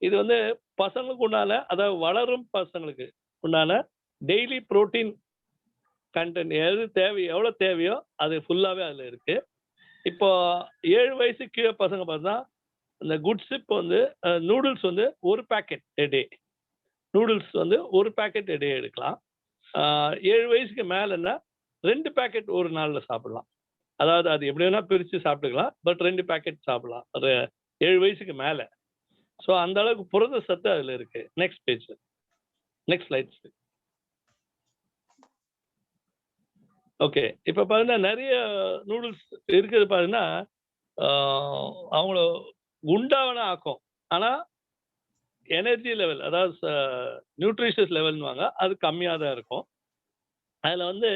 இது வந்து பசங்களுக்கு உண்டான, அதாவது வளரும் பசங்களுக்கு உண்டான டெய்லி புரோட்டீன் கண்டென்ட் எவ்வளவு தேவையோ அது ஃபுல்லாவே அதுல இருக்கு. இப்போ 7 வயசு கீழே பசங்க பார்த்தா இந்த குட் சிப் வந்து நூடுல்ஸ் வந்து 1 பேக்கெட் டே, நூடுல்ஸ் வந்து 1 பேக்கெட் டே எடுக்கலாம். 7 வயசுக்கு மேலன்னா 2 பேக்கெட் ஒரு நாள்ல சாப்பிடலாம். அதாவது அது எப்படி வேணா பிரிச்சு சாப்பிட்டுக்கலாம், பட் 2 பேக்கெட் சாப்பிடலாம் 7 வயசுக்கு மேல. ஸோ அந்த அளவுக்கு புரத சத்து அதுல இருக்கு. Next page, next slides. Okay, இப்ப பாருங்க நிறைய நூடுல்ஸ் இருக்குது. பாருங்கன்னா அவங்கள குண்டாவன ஆக்கும், ஆனா எனர்ஜி லெவல், அதாவது நியூட்ரிஷியஸ் லெவல்னுவாங்க, அது கம்மியாக தான் இருக்கும். அதில் வந்து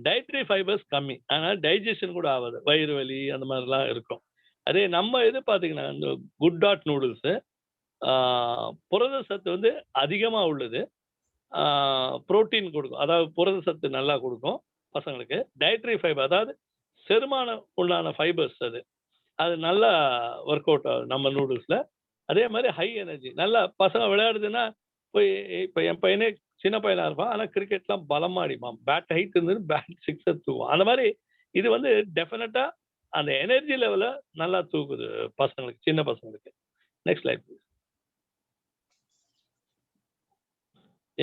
டயட்ரி ஃபைபர்ஸ் கம்மி, அதனால் டைஜஷன் கூட ஆகாது, வயிறு வலி அந்த மாதிரிலாம் இருக்கும். அதே நம்ம இது பார்த்தீங்கன்னா இந்த குட் டாட் நூடுல்ஸு புரத சத்து வந்து அதிகமாக உள்ளது. புரோட்டீன் கொடுக்கும், அதாவது புரத சத்து நல்லா கொடுக்கும் பசங்களுக்கு. டயட்ரி ஃபைபர், அதாவது செரிமானம் உண்டான ஃபைபர்ஸ், அது நல்லா ஒர்க் அவுட் ஆகுது நம்ம நூடுல்ஸில். அதே மாதிரி ஹை எனர்ஜி, நல்லா பசங்க விளையாடுதுன்னா போய், இப்போ என் பையனே சின்ன பையனாக இருப்பான், ஆனால் கிரிக்கெட்லாம் பலமாக அடிப்பான், பேட் ஹைட் இருந்து பேட் 6 தூக்கும். அந்த மாதிரி இது வந்து டெஃபினட்டாக அந்த எனர்ஜி லெவலை நல்லா தூக்குது பசங்களுக்கு, சின்ன பசங்களுக்கு. Next slide please.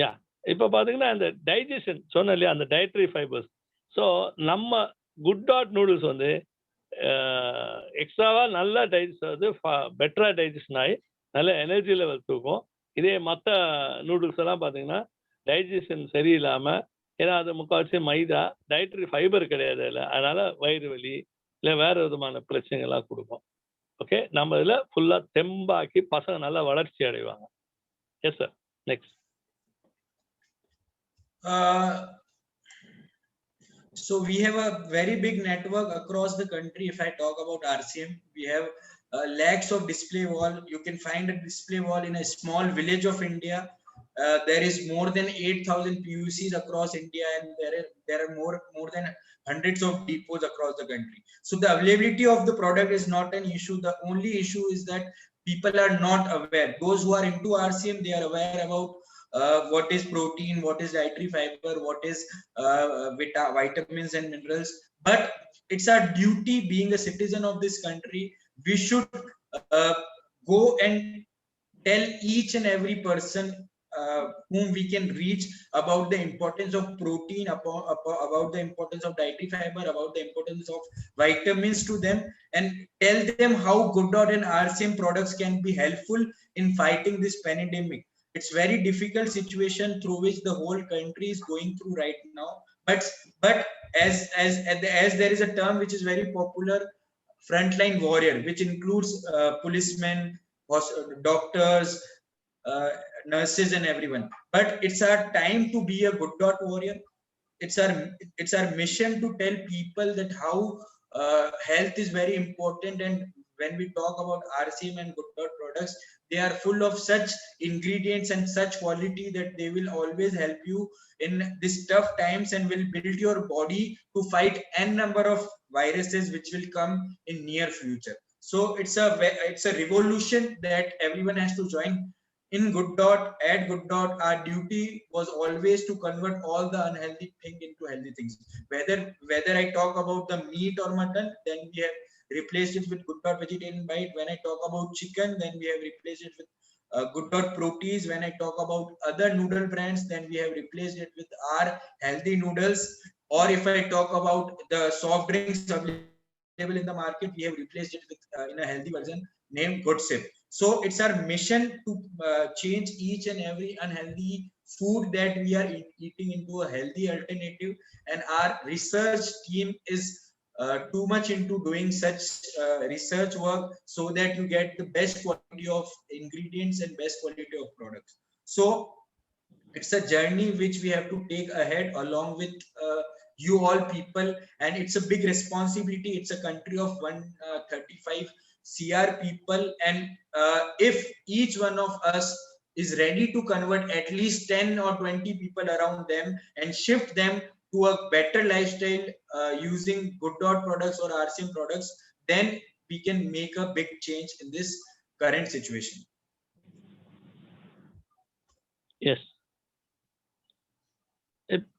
யா, இப்போ பார்த்தீங்கன்னா இந்த டைஜஷன் சொன்னேன் இல்லையா, அந்த டயட்ரி ஃபைபர்ஸ். ஸோ நம்ம குட் டாட் நூடுல்ஸ் வந்து எக்ஸ்ட்ராவா நல்லா டைஜஸ்ட் ஆகுது, பெட்டரா டைஜஷன் ஆகி நல்ல எனர்ஜி லெவல் தூக்கும். இதே மற்ற நூடுல்ஸ் எல்லாம் பார்த்தீங்கன்னா டைஜஷன் சரியில்லாமல், ஏன்னா அது முக்கால்வாசி மைதா, டயட்ரி ஃபைபர் கிடையாது இல்லை, அதனால வயிறு வலி இல்லை வேற விதமான பிரச்சனைகள்லாம் கொடுக்கும். ஓகே, நம்ம இதில் ஃபுல்லாக தெம்பாக்கி பசங்க நல்லா வளர்ச்சி அடைவாங்க. S sir, next. So we have a very big network across the country. If I talk about RCM, we have lakhs of display wall. You can find a display wall in a small village of India. There is more than 8,000 PUCs across India, and there are more than hundreds of depots across the country. So the availability of the product is not an issue. The only issue is that people are not aware. Those who are into RCM, they are aware about what is protein, what is dietary fiber, what is vitamins and minerals. But it's our duty, being a citizen of this country, we should go and tell each and every person whom we can reach about the importance of protein, about the importance of dietary fiber, about the importance of vitamins to them, and tell them how Good Dot and RCM products can be helpful in fighting this pandemic. It's very difficult situation through which the whole country is going through right now. But as there is a term which is very popular, frontline warrior, which includes policemen, doctors, nurses, and everyone. But it's our time to be a Good Dot warrior. It's our mission to tell people that how health is very important, and when we talk about RCM and Good Dot products, they are full of such ingredients and such quality that they will always help you in these tough times and will build your body to fight n number of viruses which will come in near future. So it's a revolution that everyone has to join. In Good Dot, at Good Dot, our duty was always to convert all the unhealthy thing into healthy things. Whether I talk about the meat or mutton, then we have replaced it with Good Dot Vegetarian Bite. When I talk about chicken, then we have replaced it with Good Dot Proteins. When I talk about other noodle brands, then we have replaced it with our healthy noodles. Or if I talk about the soft drinks available in the market, we have replaced it with in a healthy version, named GoodSip. So it's our mission to change each and every unhealthy food that we are eating into a healthy alternative, and our research team is too much into doing such research work so that you get the best quality of ingredients and best quality of products. So it's a journey which we have to take ahead along with you all people, and it's a big responsibility. It's a country of 135 CR people, and if each one of us is ready to convert at least 10 or 20 people around them and shift them to a better lifestyle using Good Dot products or RCM products, then we can make a big change in this current situation. Yes.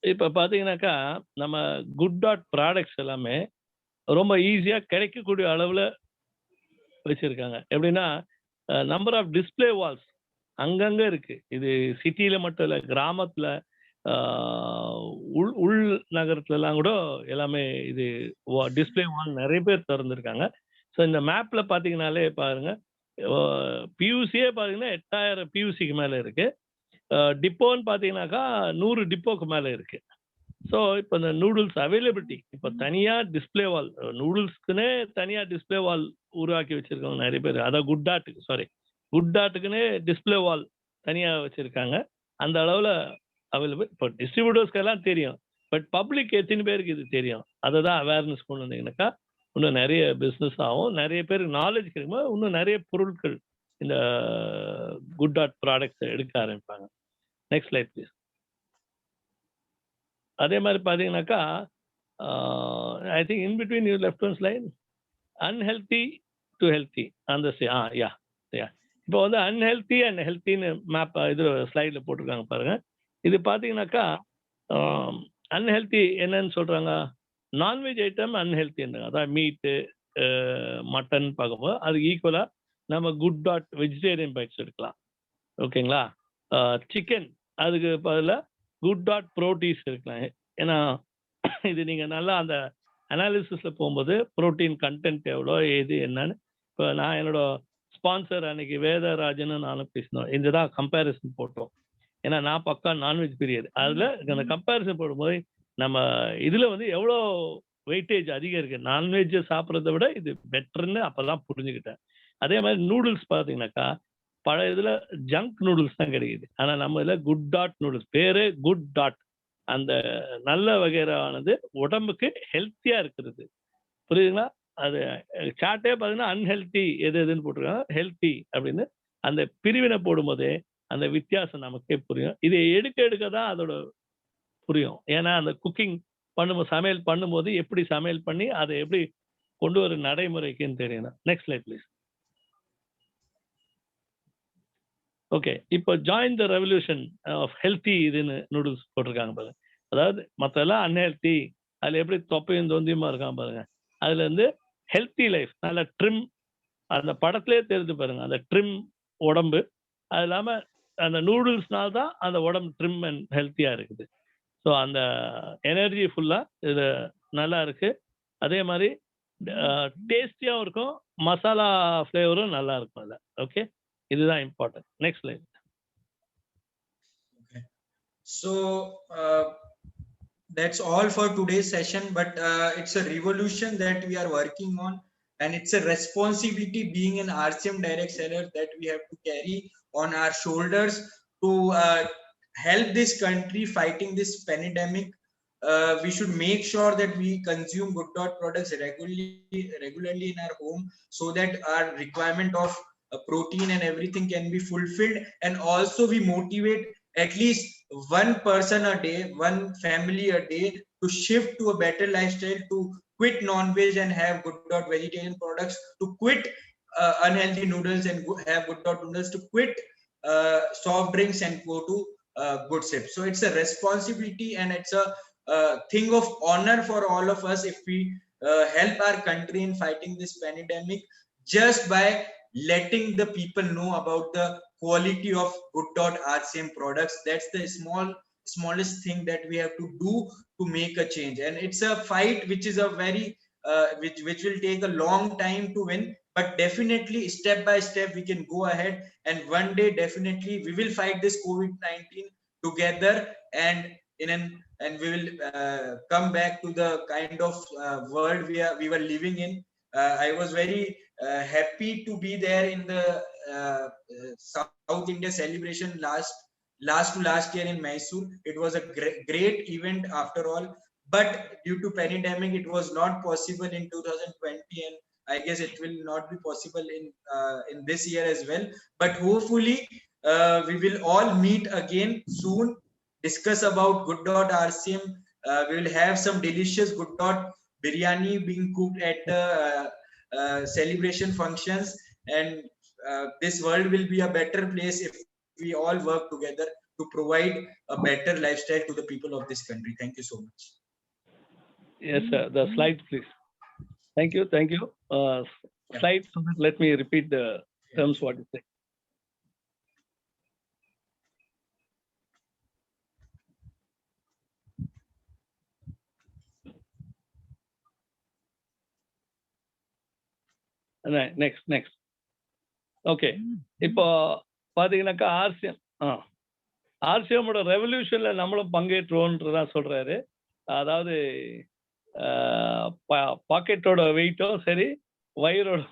இப்ப பாத்தீங்கன்னாக்கா நம்ம good dot products எல்லாமே ரொம்ப ஈஸியா கிடைக்கக்கூடிய அளவுல வச்சிருக்காங்க. எப்படின்னா நம்பர் ஆஃப் டிஸ்பிளே வால்ஸ் அங்கங்க இருக்கு. இது சிட்டியில மட்டும் இல்ல, கிராமத்துல உள் நகரத்துல எல்லாம் கூட எல்லாமே இது டிஸ்பிளே வால் நிறைய பேர் திறந்திருக்காங்க. ஸோ இந்த மேப்ல பாத்தீங்கன்னாலே பாருங்க, பியூசியே பாத்தீங்கன்னா 8000 பியூசிக்கு மேல இருக்கு. டிப்போன்னு பார்த்தீங்கன்னாக்கா 100 டிப்போக்கு மேலே இருக்கு. ஸோ இப்போ இந்த நூடுல்ஸ் அவைலபிலிட்டி இப்போ தனியாக டிஸ்பிளே வால், நூடுல்ஸ்க்குன்னே தனியாக டிஸ்பிளே வால் உருவாக்கி வச்சிருக்காங்க நிறைய பேர். அதான் குட் டாட்டுக்குன்னே டிஸ்பிளே வால் தனியாக வச்சிருக்காங்க. அந்த அளவில் அவைலபிள். இப்போ டிஸ்ட்ரிபியூட்டர்ஸ்க்கெல்லாம் தெரியும், பட் பப்ளிக் எத்தனை பேருக்கு இது தெரியும்? அதை தான் அவேர்னஸ் கொண்டு வந்தீங்கன்னாக்கா இன்னும் நிறைய பிஸ்னஸ் ஆகும், நிறைய பேருக்கு நாலேஜ் கிடைக்கும்போது இன்னும் நிறைய பொருட்கள் இந்த குட் டாட் ப்ராடக்ட்ஸ் எடுக்க ஆரம்பிப்பாங்க. Next slide please. அதே மாதிரி பார்த்தீங்கன்னாக்கா I think in between you left one slide unhealthy to healthy அந்த யா இப்போ வந்து அன்ஹெல்தி அண்ட் ஹெல்த்தின்னு மேப் இது ஸ்லைடில் போட்டிருக்காங்க பாருங்க. இது பார்த்தீங்கன்னாக்கா அன்ஹெல்த்தி என்னன்னு சொல்றாங்க, நான்வெஜ் ஐட்டம் அன்ஹெல்த்தி, அதான் மீட்டு மட்டன் பார்க்கும்போது அது ஈக்குவலாக நம்ம குட் டாட் வெஜிடேரியன் பைட்ஸ் எடுக்கலாம். ஓகேங்களா? சிக்கன் அதுக்கு பதிலாக குட் டாட் ப்ரோட்டீன்ஸ் இருக்கலாம். ஏன்னா இது நீங்கள் நல்லா அந்த அனாலிசிஸில் போகும்போது ப்ரோட்டீன் கண்டென்ட் எவ்வளோ எது என்னன்னு, இப்போ நான் என்னோட ஸ்பான்சர் அன்னைக்கு வேதராஜன்னு நானும் பேசினோம், இந்த தான் கம்பேரிசன் போட்டோம். ஏன்னா நான் பக்கா நான்வெஜ் பீரியட், அதில் அந்த கம்பேரிசன் போடும்போது நம்ம இதில் வந்து எவ்வளோ வெயிட்டேஜ் அதிகம் இருக்குது, நான்வெஜ்ஜை சாப்பிட்றத விட இது பெட்டர்ன்னு அப்போ தான் புரிஞ்சுக்கிட்டேன். அதே மாதிரி நூடுல்ஸ் பார்த்தீங்கன்னாக்கா பழைய இதில் ஜங்க் நூடுல்ஸ் தான் கிடைக்குது, ஆனால் நம்ம இதில் குட் டாட் நூடுல்ஸ், பேரு குட் டாட், அந்த நல்ல வகையானது உடம்புக்கு ஹெல்த்தியாக இருக்கிறது. புரியுதுங்களா? அது சார்ட்டே பார்த்தீங்கன்னா அன்ஹெல்த்தி எது எதுன்னு போட்டிருக்காங்க, ஹெல்த்தி அப்படின்னு அந்த பிரிவினை போடும்போதே அந்த வித்தியாசம் நமக்கே புரியும். இதை எடுக்க தான் அதோட புரியும். ஏன்னா அந்த குக்கிங் பண்ணும்போது, சமையல் பண்ணும்போது எப்படி சமையல் பண்ணி அதை எப்படி கொண்டு வர நடைமுறைக்குன்னு தெரியணும். Next slide please. ஓகே, இப்போ join the revolution of healthy இதுன்னு நூடுல்ஸ் போட்டிருக்காங்க பாருங்க. அதாவது மற்றெல்லாம் அன்ஹெல்த்தி, அதில் எப்படி தொப்பையும் தொந்தியுமா இருக்காங்க பாருங்க. அதுல இருந்து ஹெல்த்தி லைஃப், நல்ல ட்ரிம், அந்த படத்திலே தெரிஞ்சு பாருங்க, அந்த ட்ரிம் உடம்பு. அது இல்லாமல் அந்த நூடுல்ஸ்னால தான் அந்த உடம்பு ட்ரிம் அண்ட் ஹெல்த்தியா இருக்குது. ஸோ அந்த எனர்ஜி ஃபுல்லாக இது நல்லா இருக்கு. அதே மாதிரி டேஸ்டியாகவும் இருக்கும், மசாலா ஃப்ளேவரும் நல்லா இருக்கும் அதில். ஓகே, இதுதான் important. Next slide. Okay. So that's all for today's session, but it's a revolution that we are working on, and it's a responsibility being an RCM direct seller that we have to carry on our shoulders to help this country fighting this pandemic. We should make sure that we consume Good Dot products regularly in our home, so that our requirement of protein and everything can be fulfilled, and also we motivate at least one person a day, one family a day, to shift to a better lifestyle, to quit non-veg and have Good Dot vegetarian products, to quit unhealthy noodles and have Good Dot noodles, to quit soft drinks and go to GoodSip. So it's a responsibility and it's a thing of honor for all of us if we help our country in fighting this pandemic just by letting the people know about the quality of Good Dot RCM products. That's the smallest thing that we have to do to make a change, and it's a fight which is a very which will take a long time to win, but definitely step by step we can go ahead, and one day definitely we will fight this COVID-19 together, and we will come back to the kind of world we were living in. I was very happy to be there in the South India celebration last year in Mysore. It was a great event after all, but due to pandemic it was not possible in 2020, and I guess it will not be possible in this year as well. But hopefully we will all meet again soon, discuss about Good Dot RCM. We will have some delicious Good Dot biryani being cooked at the celebration functions, and this world will be a better place if we all work together to provide a better lifestyle to the people of this country. Thank you so much. Yes, sir. The slide, please. Thank you. Thank you. Slide. Let me repeat the terms what you say. Next. Okay, இப்போ பாத்தீங்கன்னாக்கா ஆர்சிஎம்மோட ரெவல்யூஷன்ல நம்மளும் பங்கேற்றோன்றதான் சொல்றாரு. அதாவது பாக்கெட்டோட வெயிட்டும் சரி, வயிறோட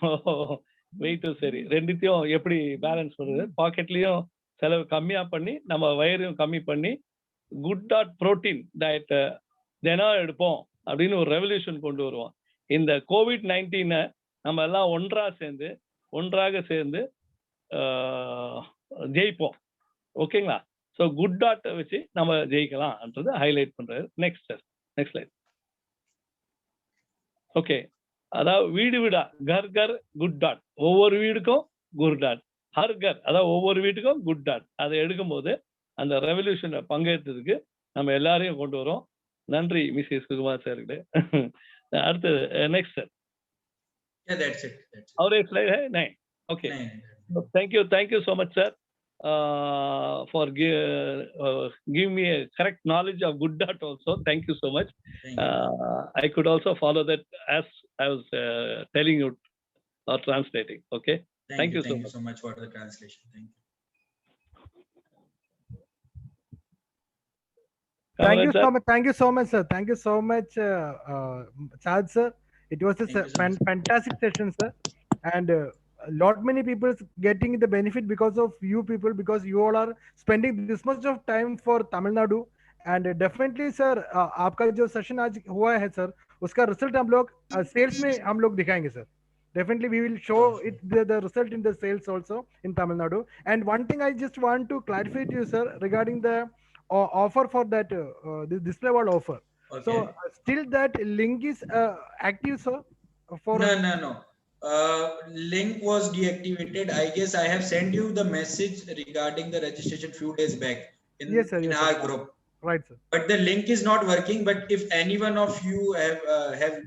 வெயிட்டும் சரி, ரெண்டுத்தையும் எப்படி பேலன்ஸ் பண்ணுறது, பாக்கெட்லயும் செலவு கம்மியா பண்ணி நம்ம வயிறையும் கம்மி பண்ணி குட் டாட் புரோட்டீன் டயட்டை தினம் எடுப்போம் அப்படின்னு ஒரு ரெவல்யூஷன் கொண்டு வருவோம். இந்த COVID-19 நம்ம எல்லாம் ஒன்றாக சேர்ந்து ஜெயிப்போம். ஓகேங்களா? ஸோ குட் டாட் வச்சு நம்ம ஜெயிக்கலாம்ன்றது ஹைலைட் பண்றாரு. Next slide. ஓகே, அதாவது வீடு வீடா கர் கர் குட் டாட், ஒவ்வொரு வீடுக்கும் குட் டாட், ஹர் கர் அதாவது ஒவ்வொரு வீட்டுக்கும் குட் டாட், அதை எடுக்கும்போது அந்த ரெவல்யூஷனை பங்கேற்றதுக்கு நம்ம எல்லாரையும் கொண்டு வரோம். நன்றி மிஸ்ஸஸ் சுகுமார் சார்கிட்ட. அடுத்தது நெக்ஸ்ட் சார். அவரே ஸ்லைட் है नहीं? Okay. Thank you so much, sir, for giving me a correct knowledge of Good Dot also. Thank you so much. I could also follow that as I was telling you or translating. Okay. Thank you so much for the translation. Thank you so much, sir. Thank you so much, Chad sir. It was a fantastic session, sir, and lot many people getting the benefit because of you people, because you all are spending this much of time for Tamil Nadu, and definitely sir आपका जो session आज हुआ है sir, उसका result हम लोग sales में हम लोग दिखाएंगे sir. Definitely we will show it the result in the sales also in Tamil Nadu. And one thing I just want to clarify to you, sir, regarding the offer for that this display wall offer. Okay. So still that link is active, sir? For no. Link was deactivated. I guess I have sent you the message regarding the registration few days back in our group. Right, sir. But the link is not working. But if any one of you have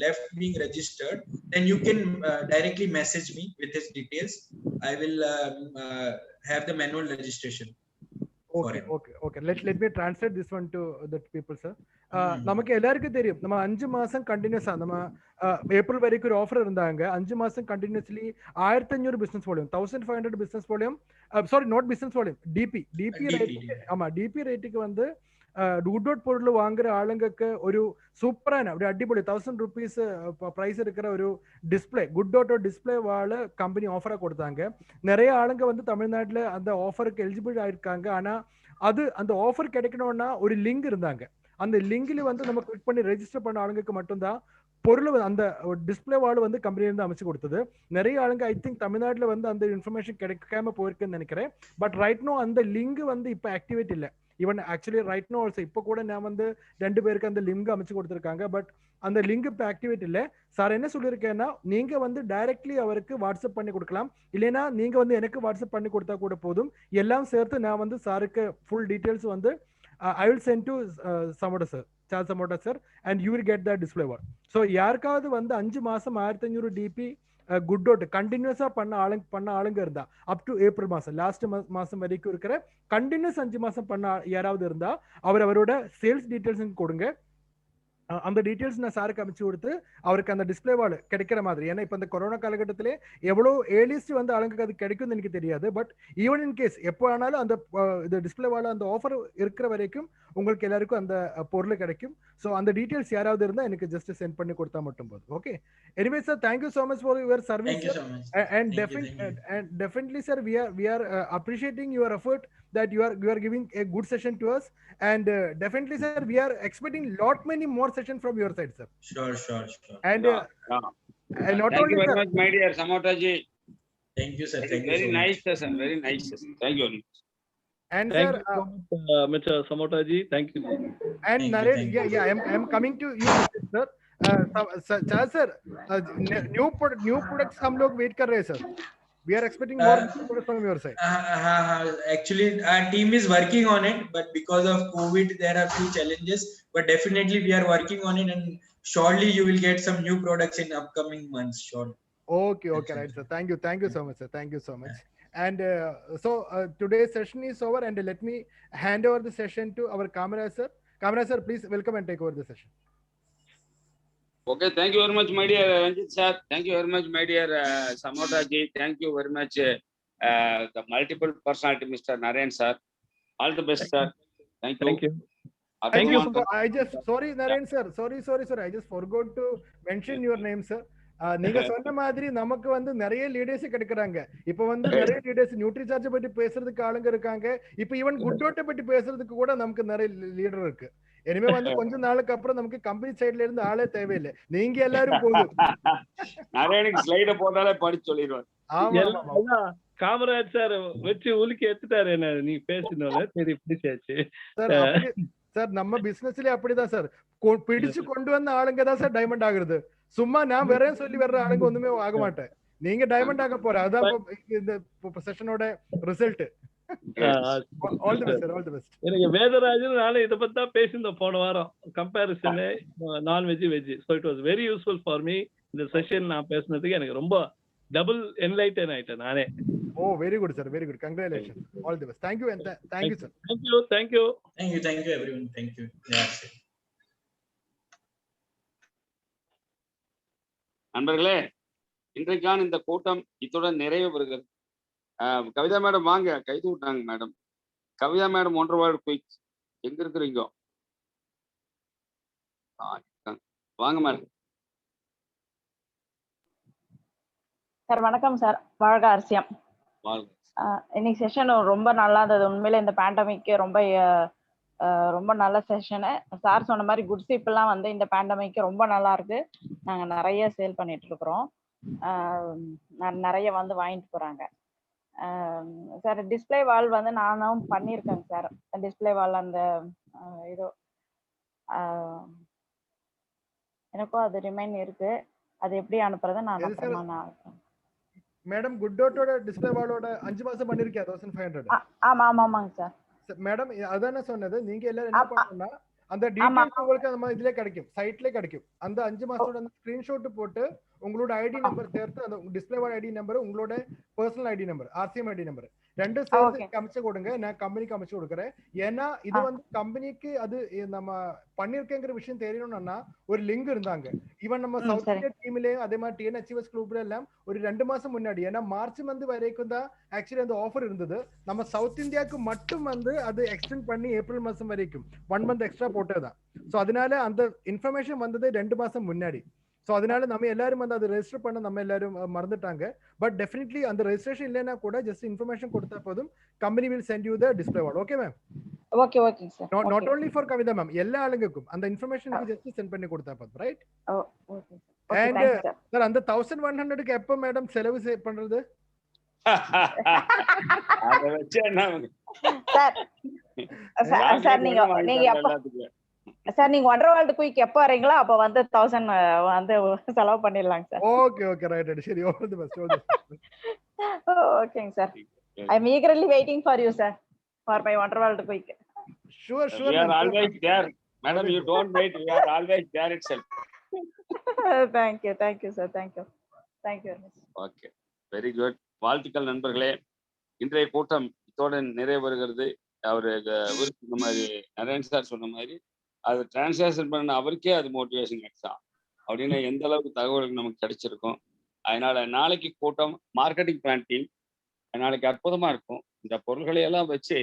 left being registered, then you can directly message me with his details. I will have the manual registration. Okay. Let me translate this one to the people, sir. நமக்கு எல்லாருக்கும் தெரியும், நம்ம 5 மாசம் கண்டினியூஸா நம்ம April வரைக்கும் ஒரு offer இருந்தாங்க. 5 மாசம் continuously 1500 business volume, 1500 business volume, sorry not business volume, DP rate. ஆமா, டிபி ரேட்டுக்கு வந்து குட் டாட் பொருள் வாங்குற ஆளுங்களுக்கு ஒரு சூப்பரான ஒரு அடிப்பொலி 1000 rupees பிரைஸ் இருக்கிற ஒரு டிஸ்பிளே, குட் டாட்டோ டிஸ்பிளே வாழ கம்பெனி ஆஃபரா கொடுத்தாங்க. நிறைய ஆளுங்க வந்து தமிழ்நாட்டுல அந்த ஆஃபருக்கு எலிஜிபிள் ஆயிருக்காங்க. ஆனா அது அந்த ஆஃபர் கிடைக்கணும்னா ஒரு லிங்க் இருந்தாங்க. அந்த லிங்க்ல வந்து நம்ம கிளிக் பண்ணி ரெஜிஸ்டர் பண்ண ஆளுங்களுக்கு மட்டும்தான் பொருள் அந்த டிஸ்பிளே வார்டு வந்து கம்பெனில இருந்து அமைச்சு கொடுத்தது. நிறைய ஆளுங்க ஐ திங்க் தமிழ்நாட்டுல வந்து அந்த இன்ஃபர்மேஷன் கிடைக்காம போயிருக்குன்னு நினைக்கிறேன். பட் ரைட் நோ அந்த லிங்க் வந்து இப்ப ஆக்டிவேட் இல்ல. Even actually right now also இப்போ கூட நான் வந்து 2 பேருக்கு அந்த லிங்க் அமைச்சு கொடுத்துருக்காங்க. பட் அந்த லிங்க் இப்போ ஆக்டிவேட் இல்லை. சார் என்ன சொல்லியிருக்கேன்னா, நீங்க வந்து டைரக்ட்லி அவருக்கு வாட்ஸ்அப் பண்ணி கொடுக்கலாம், இல்லைன்னா நீங்க வந்து எனக்கு வாட்ஸ்அப் பண்ணி கொடுத்தா கூட போதும். எல்லாம் சேர்த்து நான் வந்து சாருக்கு ஃபுல் டீடைல்ஸ் வந்து I will send to Samoda sir, Charles Samoda sir, and you will get that display wall. So யாருக்காவது வந்து 5 மாசம் 1500 டிபி குட் டாட் கண்டினியூஸா பண்ண ஆளுங்க இருந்தா, அப் டு ஏப்ரல் மாசம் லாஸ்ட் மாசம் வரைக்கும் இருக்கிற கண்டினியூஸ் 5 மாசம் பண்ண யாராவது இருந்தா அவரோட சேல்ஸ் டீடைல்ஸ் கொடுங்க. அந்த டீட்டெயில்ஸ் நான் சாருக்கு அமைச்சு கொடுத்து அவருக்கு அந்த டிஸ்பிளே வால் கிடைக்கிற மாதிரி. ஏன்னா இப்போ இந்த கொரோனா காலகட்டத்திலே எவ்வளோ ஏர்லிஸ்ட் வந்து ஆளுங்களுக்கு அது கிடைக்கும்னு எனக்கு தெரியாது. பட் ஈவன் இன் கேஸ் எப்போ ஆனாலும் அந்த இது டிஸ்பிளே வால் அந்த ஆஃபர் இருக்கிற வரைக்கும் உங்களுக்கு எல்லாருக்கும் அந்த பொருள் கிடைக்கும். ஸோ அந்த டீட்டெயில்ஸ் யாராவது இருந்தால் எனக்கு ஜஸ்ட் சென்ட் பண்ணி கொடுத்தா மட்டும் போதும். Okay. Anyway sir, thank you so much for your service. And definitely sir, we are appreciating your effort that you are giving a good session to us, and definitely sir, we are expecting lot many more sessions from your side, sir. Sure. And and not Thank only you very sir, much, my dear Samota ji. Thank you, sir. Thank you Very so much. nice session. Very nice session. Thank you very much. and Thank sir, you so much, Mr. Samota ji. Thank you. and you, Naren, thank you. yeah, I'm coming to you, sir. Sir, new products हम लोग wait कर रहे हैं, sir. We are expecting more products from your side. Actually, our team is working on it, but because of COVID, there are few challenges. But definitely, we are working on it, and surely you will get some new products in upcoming months. Sure. Okay, right, sir. Thank you so much, sir. Thank you so much. And so today's session is over, and let me hand over the session to our Kamara sir. Kamara sir, please welcome and take over the session. Okay, thank you very much, my dear Ranjit sir. Thank you very much, my dear Samota ji. Thank you very much, the multiple personality, Mr. Naren sir. All the best, sir. Thank you. Thank you. Thank you. Sorry, Naren sir. Sorry, sir. I just forgot to mention your name, sir. நீங்க சொன்ன மாதிரி நமக்கு வந்து நிறைய leaders கிடைக்கிறாங்க. இப்போ வந்து நிறைய leaders nutri charge பத்தி பேசுறதுக்கு ஆளுங்க இருக்காங்க. இப்போ ஈவன் குட்டோட்டை பத்தி பேசுறதுக்கு கூட நமக்கு நிறைய லீடர் இருக்கு. இனிமே வந்து கொஞ்ச நாளுக்கு அப்புறம் நமக்கு கம்பெனி சைடுல இருந்து ஆளே தேவையில்லை. நீங்க எல்லாரும் போதும். நரேனுக்கு ஸ்லைட போட்டாலே படிச்சு சொல்லிடுவார். ஆமா. காமராஜ் சார் வச்சு உலுக்கி எடுத்துட்டாரு என்ன நீ பேசினோல. சரி பிடிச்சாச்சு சார். நம்ம பிசினஸ்லயே அப்படிதான் சார். பிடிச்சு கொண்டு வந்த ஆளுங்க தான் சார் டைமண்ட் ஆகுறது. சும்மா நான் வரேன் சொல்லி வர்ற ஆளுங்க ஒண்ணுமே ஆக மாட்டேன். நீங்க டைமண்ட் ஆக போற. அதான் இந்த செஷனோட result. All the best sir. All the best. எனக்கு வேதராஜன் நானே இத பத்தி தான் பேசினோம் போன வாரம். Comparison non-veg veg. So it was very useful for me. இந்த செஷன் நான் பேசினதுக்கு எனக்கு ரொம்ப டபுள் என்லைட்டன் ஆயிட்டேன் நானே. Oh, very good, sir. Very good. Congratulations. All the best. Thank you, and thank you, sir. Thank you everyone. Thank you. Yeah. நண்பர்களே, இன்றைக்கான இந்த கூட்டம் இத்துடன் நிறைவு பெறுகிறது. கவிதா மேடம் வாங்க, கைது விட்டாங்க madam. Kavitha madam 1 word quick. எங்க இருக்கிறீங்க? வாங்க மேடம். சார் வணக்கம் சார். வாழ்க அரசியம். இன்னைக்கு செஷன் ரொம்ப நல்லா இருந்தது. உண்மையில இந்த பேண்டமிக் ரொம்ப நல்ல செஷனு. சார் சொன்ன மாதிரி குட் ஷிப் எல்லாம் வந்து இந்த பேண்டமிக் ரொம்ப நல்லா இருக்கு. நாங்க நிறைய சேல் பண்ணிட்டு இருக்கிறோம். நிறைய வந்து வாங்கிட்டு போறாங்க. சார் டிஸ்பிளே வால் வந்து நானும் பண்ணியிருக்கேங்க சார். டிஸ்பிளே வால் அந்த ஏதோ எனக்கும் அது ரிமைன் இருக்கு. அது எப்படி அனுப்புறத நான் அப்புறமா மேடம் குட்டோட்டோட டிஸ்பிளே வாலோட 5 மாசம் பண்ணிருக்கேன் 1500. ஆமாங்க சார். மேடம் அதானே சொன்னது. நீங்க எல்லாரும் என்ன பண்ணணும்னா அந்த டீடைல்ஸ் உங்களுக்கு அந்த இதுல கிடைக்கும், சைட்ல கிடைக்கும். அந்த 5 மாசத்தோட அந்த ஸ்கிரீன்ஷாட் போட்டு உங்களோட ஐடி நம்பர் சேர்த்து அந்த டிஸ்பிளே வால் ஐடி நம்பர், உங்களோட personal ID number, RCM ID number ரெண்டும் சேர்த்து அமைச்சு கொடுங்க. நான் கம்பெனிக்கு அமைச்சு கொடுக்குறேன். ஏன்னா இது வந்து கம்பெனிக்கு அது நம்ம பண்ணிருக்கேங்கிற விஷயம் தெரியணும்னா ஒரு லிங்க் இருந்தாங்க. ஈவன் நம்ம சவுத் இந்தியா டீம்லயும் அதே மாதிரி டிஎன்எச்எஸ் குரூப்ல எல்லாம் ஒரு 2 மாசம் முன்னாடி, ஏன்னா மார்ச் மந்த் வரைக்கும் தான் ஆக்சுவலி அந்த ஆஃபர் இருந்தது. நம்ம சவுத் இந்தியாவுக்கு மட்டும் வந்து அது எக்ஸ்டெண்ட் பண்ணி ஏப்ரல் மாசம் வரைக்கும் 1 மந்த் எக்ஸ்ட்ரா போட்டதுதான். ஸோ அதனால அந்த இன்ஃபர்மேஷன் வந்தது 2 மாசம் முன்னாடி. ஸோ அதனால நம்ம எல்லாரும் வந்து அதை ரெஜிஸ்டர் பண்ண நம்ம எல்லாரும் மறந்துட்டாங்க. பட் டெஃபினெட்லி அந்த ரெஜிஸ்ட்ரேஷன் இல்லைன்னா கூட ஜஸ்ட் இன்ஃபர்மேஷன் கொடுத்தா போதும். Company will send you the display wall. Okay ma'am? Okay sir. Not only for Kavitha ma'am, எல்லா ஆளுங்களுக்கும் அந்த இன்ஃபர்மேஷன் ஜஸ்ட் சென்ட் பண்ணி கொடுத்தா போதும். ரைட்? ஓகே. அண்ட் சார் அந்த 1100க்கு எப்போ மேடம் செலவு பண்றது? அத வச்சு என்ன சார் நீங்க 1 வேர்ல்ட் குயிக் எப்போ வரீங்களோ அப்ப வந்து 1000 வந்து செலவு பண்ணிடலாங்க சார். Okay right. சரி, ஆல் தி பெஸ்ட். ஓகேங்க sir. I am eagerly waiting for you sir for my 1 world quick. Sure. We are always there. Madam, you don't wait. We are always there itself. Thank you sir. Thank you very much. Okay, very good. வாழ்த்துக்கள் நண்பர்களே. இன்றைய கூட்டம் இத்தோட நிறைவு வருகிறது. அவரு சொன்ன மாதிரி, நரேன் சார் சொன்ன மாதிரி அது டிரான்ஸ்லேஷன் பண்ண அவருக்கே அது மோட்டிவேஷன் கிடைச்சான் அப்படின்னு எந்த அளவுக்கு தகவல் நமக்கு கிடைச்சிருக்கும். அதனால நாளைக்கு கூட்டம் மார்க்கெட்டிங் பிளான் டீம் நாளைக்கு அற்புதமா இருக்கும். இந்த பொருள்களை எல்லாம் வச்சு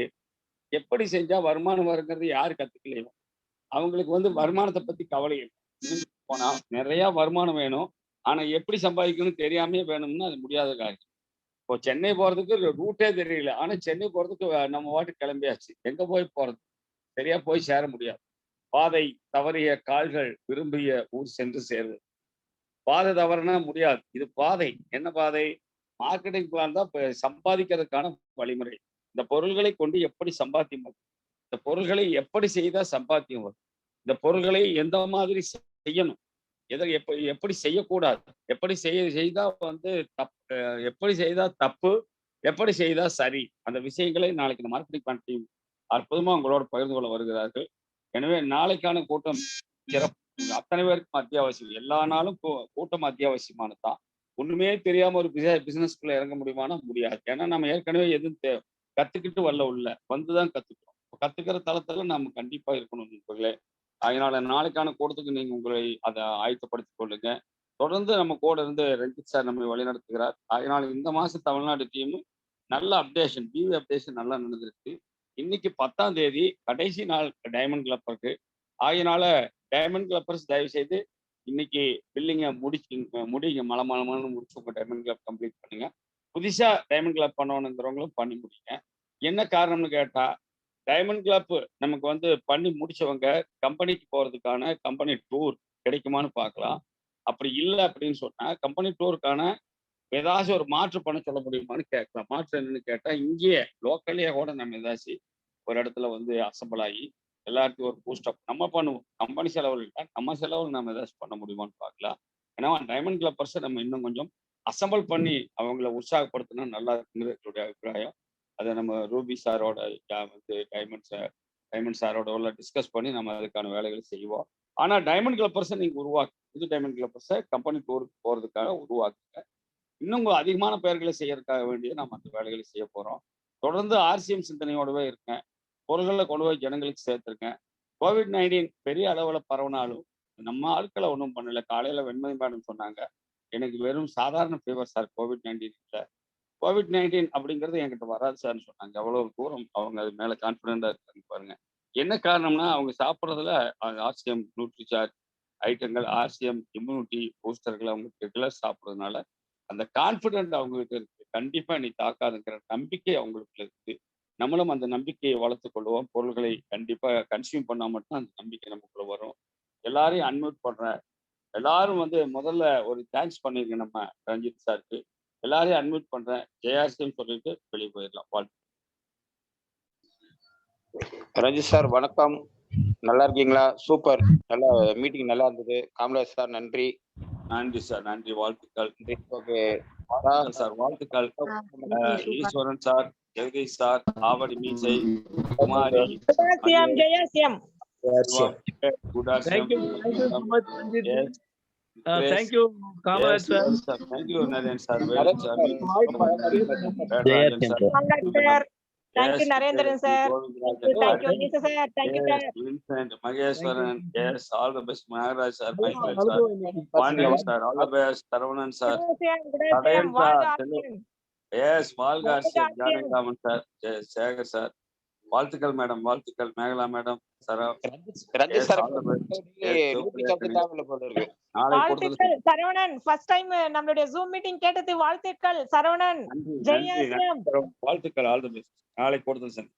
எப்படி செஞ்சா வருமானம் வருங்கிறது யாரு கத்துக்கலையோ அவங்களுக்கு வந்து வருமானத்தை பத்தி கவலை இல்லை. போனா நிறைய வருமானம் வேணும், ஆனா எப்படி சம்பாதிக்கணும்னு தெரியாமே வேணும்னா அது முடியாத காரியம். இப்போ சென்னை போறதுக்கு ரூட்டே தெரியல, ஆனா சென்னை போறதுக்கு நம்ம வாட்டு கிளம்பியாச்சு. எங்க போய் போறது? சரியா போய் சேர முடியாது. பாதை தவறிய கால்கள் விரும்பிய ஊர் சென்று சேருது. பாதை தவறுனா முடியாது. இது பாதை. என்ன பாதை? மார்க்கெட்டிங் பிளான் தான் சம்பாதிக்கிறதுக்கான வழிமுறை. இந்த பொருள்களை கொண்டு எப்படி சம்பாத்தியம் வரும், இந்த பொருள்களை எப்படி செய்தா சம்பாத்தியம் வரும், இந்த பொருள்களை எந்த மாதிரி செய்யணும், எதை எப்படி செய்யக்கூடாது, எப்படி செய்தா வந்து தப்பு, எப்படி செய்தா தப்பு, எப்படி செய்தா சரி, அந்த விஷயங்களை நாளைக்கு இந்த மார்க்கெட்டிங் பிளான் டீம் அற்புதமா உங்களோட பகிர்ந்து கொள்ள வருகிறார்கள். எனவே நாளைக்கான கூட்டம் சிறப்பு. அத்தனை பேருக்கும் அத்தியாவசியம். எல்லா நாளும் கூட்டம் அத்தியாவசியமானதுதான். ஒண்ணுமே தெரியாம ஒரு பிசினஸ்க்குள்ள இறங்க முடியுமானா முடியாது. ஏன்னா நம்ம ஏற்கனவே எதுவும் கத்துக்கிட்டு வரல, உள்ள வந்துதான் கத்துக்கிறோம். கத்துக்கிற தளத்துல நம்ம கண்டிப்பா இருக்கணும் நண்பர்களே. அதனால நாளைக்கான கூட்டத்துக்கு நீங்க உங்களை அதை ஆயத்தப்படுத்திக் கொள்ளுங்க. தொடர்ந்து நம்ம கூட இருந்து ரஞ்சித் சார் நம்மை வழிநடத்துகிறார். அதனால இந்த மாசம் தமிழ்நாடு டீம் நல்ல அப்டேஷன், டிவி அப்டேஷன் நல்லா நடந்திருக்கு. இன்னைக்கு 10ஆம் தேதி கடைசி நாள் டைமண்ட் கிளப்பருக்கு. அதனால டைமண்ட் கிளப்பர்ஸ் தயவு செய்து இன்னைக்கு பில்லிங்க முடிங்க மலமலன்னு முடிச்சு உங்க டைமண்ட் கிளப் கம்ப்ளீட் பண்ணுங்க. புதுசா டைமண்ட் கிளப் பண்ணணுங்கிறவங்களும் பண்ணி முடிங்க. என்ன காரணம்னு கேட்டா, டைமண்ட் கிளப் நமக்கு வந்து பண்ணி முடிச்சவங்க கம்பெனிக்கு போறதுக்கான கம்பெனி டூர் கிடைக்குமான்னு பார்க்கலாம். அப்படி இல்லை அப்படின்னு சொன்னா கம்பெனி டூருக்கான ஏதாச்சும் ஒரு மாற்று பண்ண சொல்ல முடியுமான்னு கேட்கலாம். மாற்று என்னன்னு கேட்டா, இங்கேயே லோக்கல்லையே கூட நம்ம ஏதாச்சும் ஒரு இடத்துல வந்து அசம்பிள் ஆகி எல்லாத்தையும் ஒரு பூஸ்டப் நம்ம பண்ணுவோம். கம்பெனி செலவு இல்லை, நம்ம செலவில் நம்ம ஏதாச்சும் பண்ண முடியுமான்னு பார்க்கலாம். ஏன்னா டைமண்ட் கிளப்பர்ஸை நம்ம இன்னும் கொஞ்சம் அசம்பிள் பண்ணி அவங்கள உற்சாகப்படுத்தினா நல்லா இருக்குங்கிறது என்னுடைய அபிப்பிராயம். அதை நம்ம ரூபி சாரோட வந்து டைமண்ட் சாரோட டிஸ்கஸ் பண்ணி நம்ம அதுக்கான வேலைகளை செய்வோம். ஆனா டைமண்ட் கிளப்பர்ஸை நீங்க உருவாக்கு, புது டைமண்ட் கிளப்பர்ஸை கம்பெனி டூருக்கு போறதுக்காக உருவாக்குங்க. இன்னும் அதிகமான பெயர்களை செய்யறதுக்காக வேண்டிய நம்ம அந்த வேலைகளை செய்ய போறோம். தொடர்ந்து ஆர்சிஎம் சிந்தனையோடவே இருக்கேன். பொருள்களை கொண்டு போய் ஜனங்களுக்கு சேர்த்துருக்கேன். கோவிட்-19 பெரிய அளவுல பரவனாலும் நம்ம ஆட்களை ஒன்றும் பண்ணல. காலையில வெண்மதி மேடம் சொன்னாங்க, எனக்கு வெறும் சாதாரண ஃபீவர் சார், கோவிட்-19 இல்லை. கோவிட்-19 அப்படிங்கிறது என்கிட்ட வராது சார்னு சொன்னாங்க. அவ்வளவு தூரம் அவங்க அது மேல கான்ஃபிடென்டா இருக்காங்க பாருங்க. என்ன காரணம்னா அவங்க சாப்பிட்றதுல ஆர்சிஎம் நியூட்ரிசார்ஜ் ஐட்டங்கள், ஆர்சிஎம் இம்யூனிட்டி பூஸ்டர்கள் அவங்க ரெகுலர் சாப்பிட்றதுனால அந்த கான்ஃபிடென்ட் அவங்ககிட்ட இருக்கு. கண்டிப்பா நீ தாக்காதுங்கிற நம்பிக்கை அவங்களுக்கு இருக்கு. நம்மளும் அந்த நம்பிக்கையை வளர்த்துக் கொள்வோம். பொருள்களை கண்டிப்பா கன்சியூம் பண்ணா மட்டும் அந்த நம்பிக்கை நமக்குள்ள வரும். எல்லாரையும் அன்மியூட் பண்றேன். எல்லாரும் வந்து முதல்ல ஒரு தேங்க்ஸ் பண்ணிருங்க நம்ம ரஞ்சித் சாருக்கு. எல்லாரையும் அன்மியூட் பண்றேன். ஜெயாசியம் சொல்லிட்டு வெளியே போயிடலாம். வாழ்த்து. ரஞ்சித் சார் வணக்கம், நல்லா இருக்கீங்களா? சூப்பர், நல்லா மீட்டிங் நல்லா இருந்தது. காமராஜ் சார் நன்றி. நன்றி சார், நன்றி, வாழ்த்துக்கள். ஓகே சார், வாழ்த்துக்கள். ஈஸ்வரன் சார், ஜெகதீஷ் சார், ஆவடி மீசை, குமாரி, ஜெயாசியம். Good Thank you so much, Ranjit. Thank you, Kamaraj sir. Thank you, Naren sir. Thank you, Narendran sir. Thank you, Lisa sir. Thank you, sir. Vincent, Mageshwaran, yes, all the best. Maharaj sir, Michael sir, Pandian sir, all the best. Saravanan sir, Tadayan sir, yes, Valgar sir, Janagaman sir, Shagar sir. வாழ்த்துக்கள் madam, வாழ்த்துக்கள் Megala madam. Ranjith sir வாழ்த்துக்கள் Saravanan. First time நம்மளுடைய zoom meeting கேட்டது. வாழ்த்துக்கள் சரவணன். வாழ்த்துக்கள், all the best. நாளை கொடுத்தல் sir.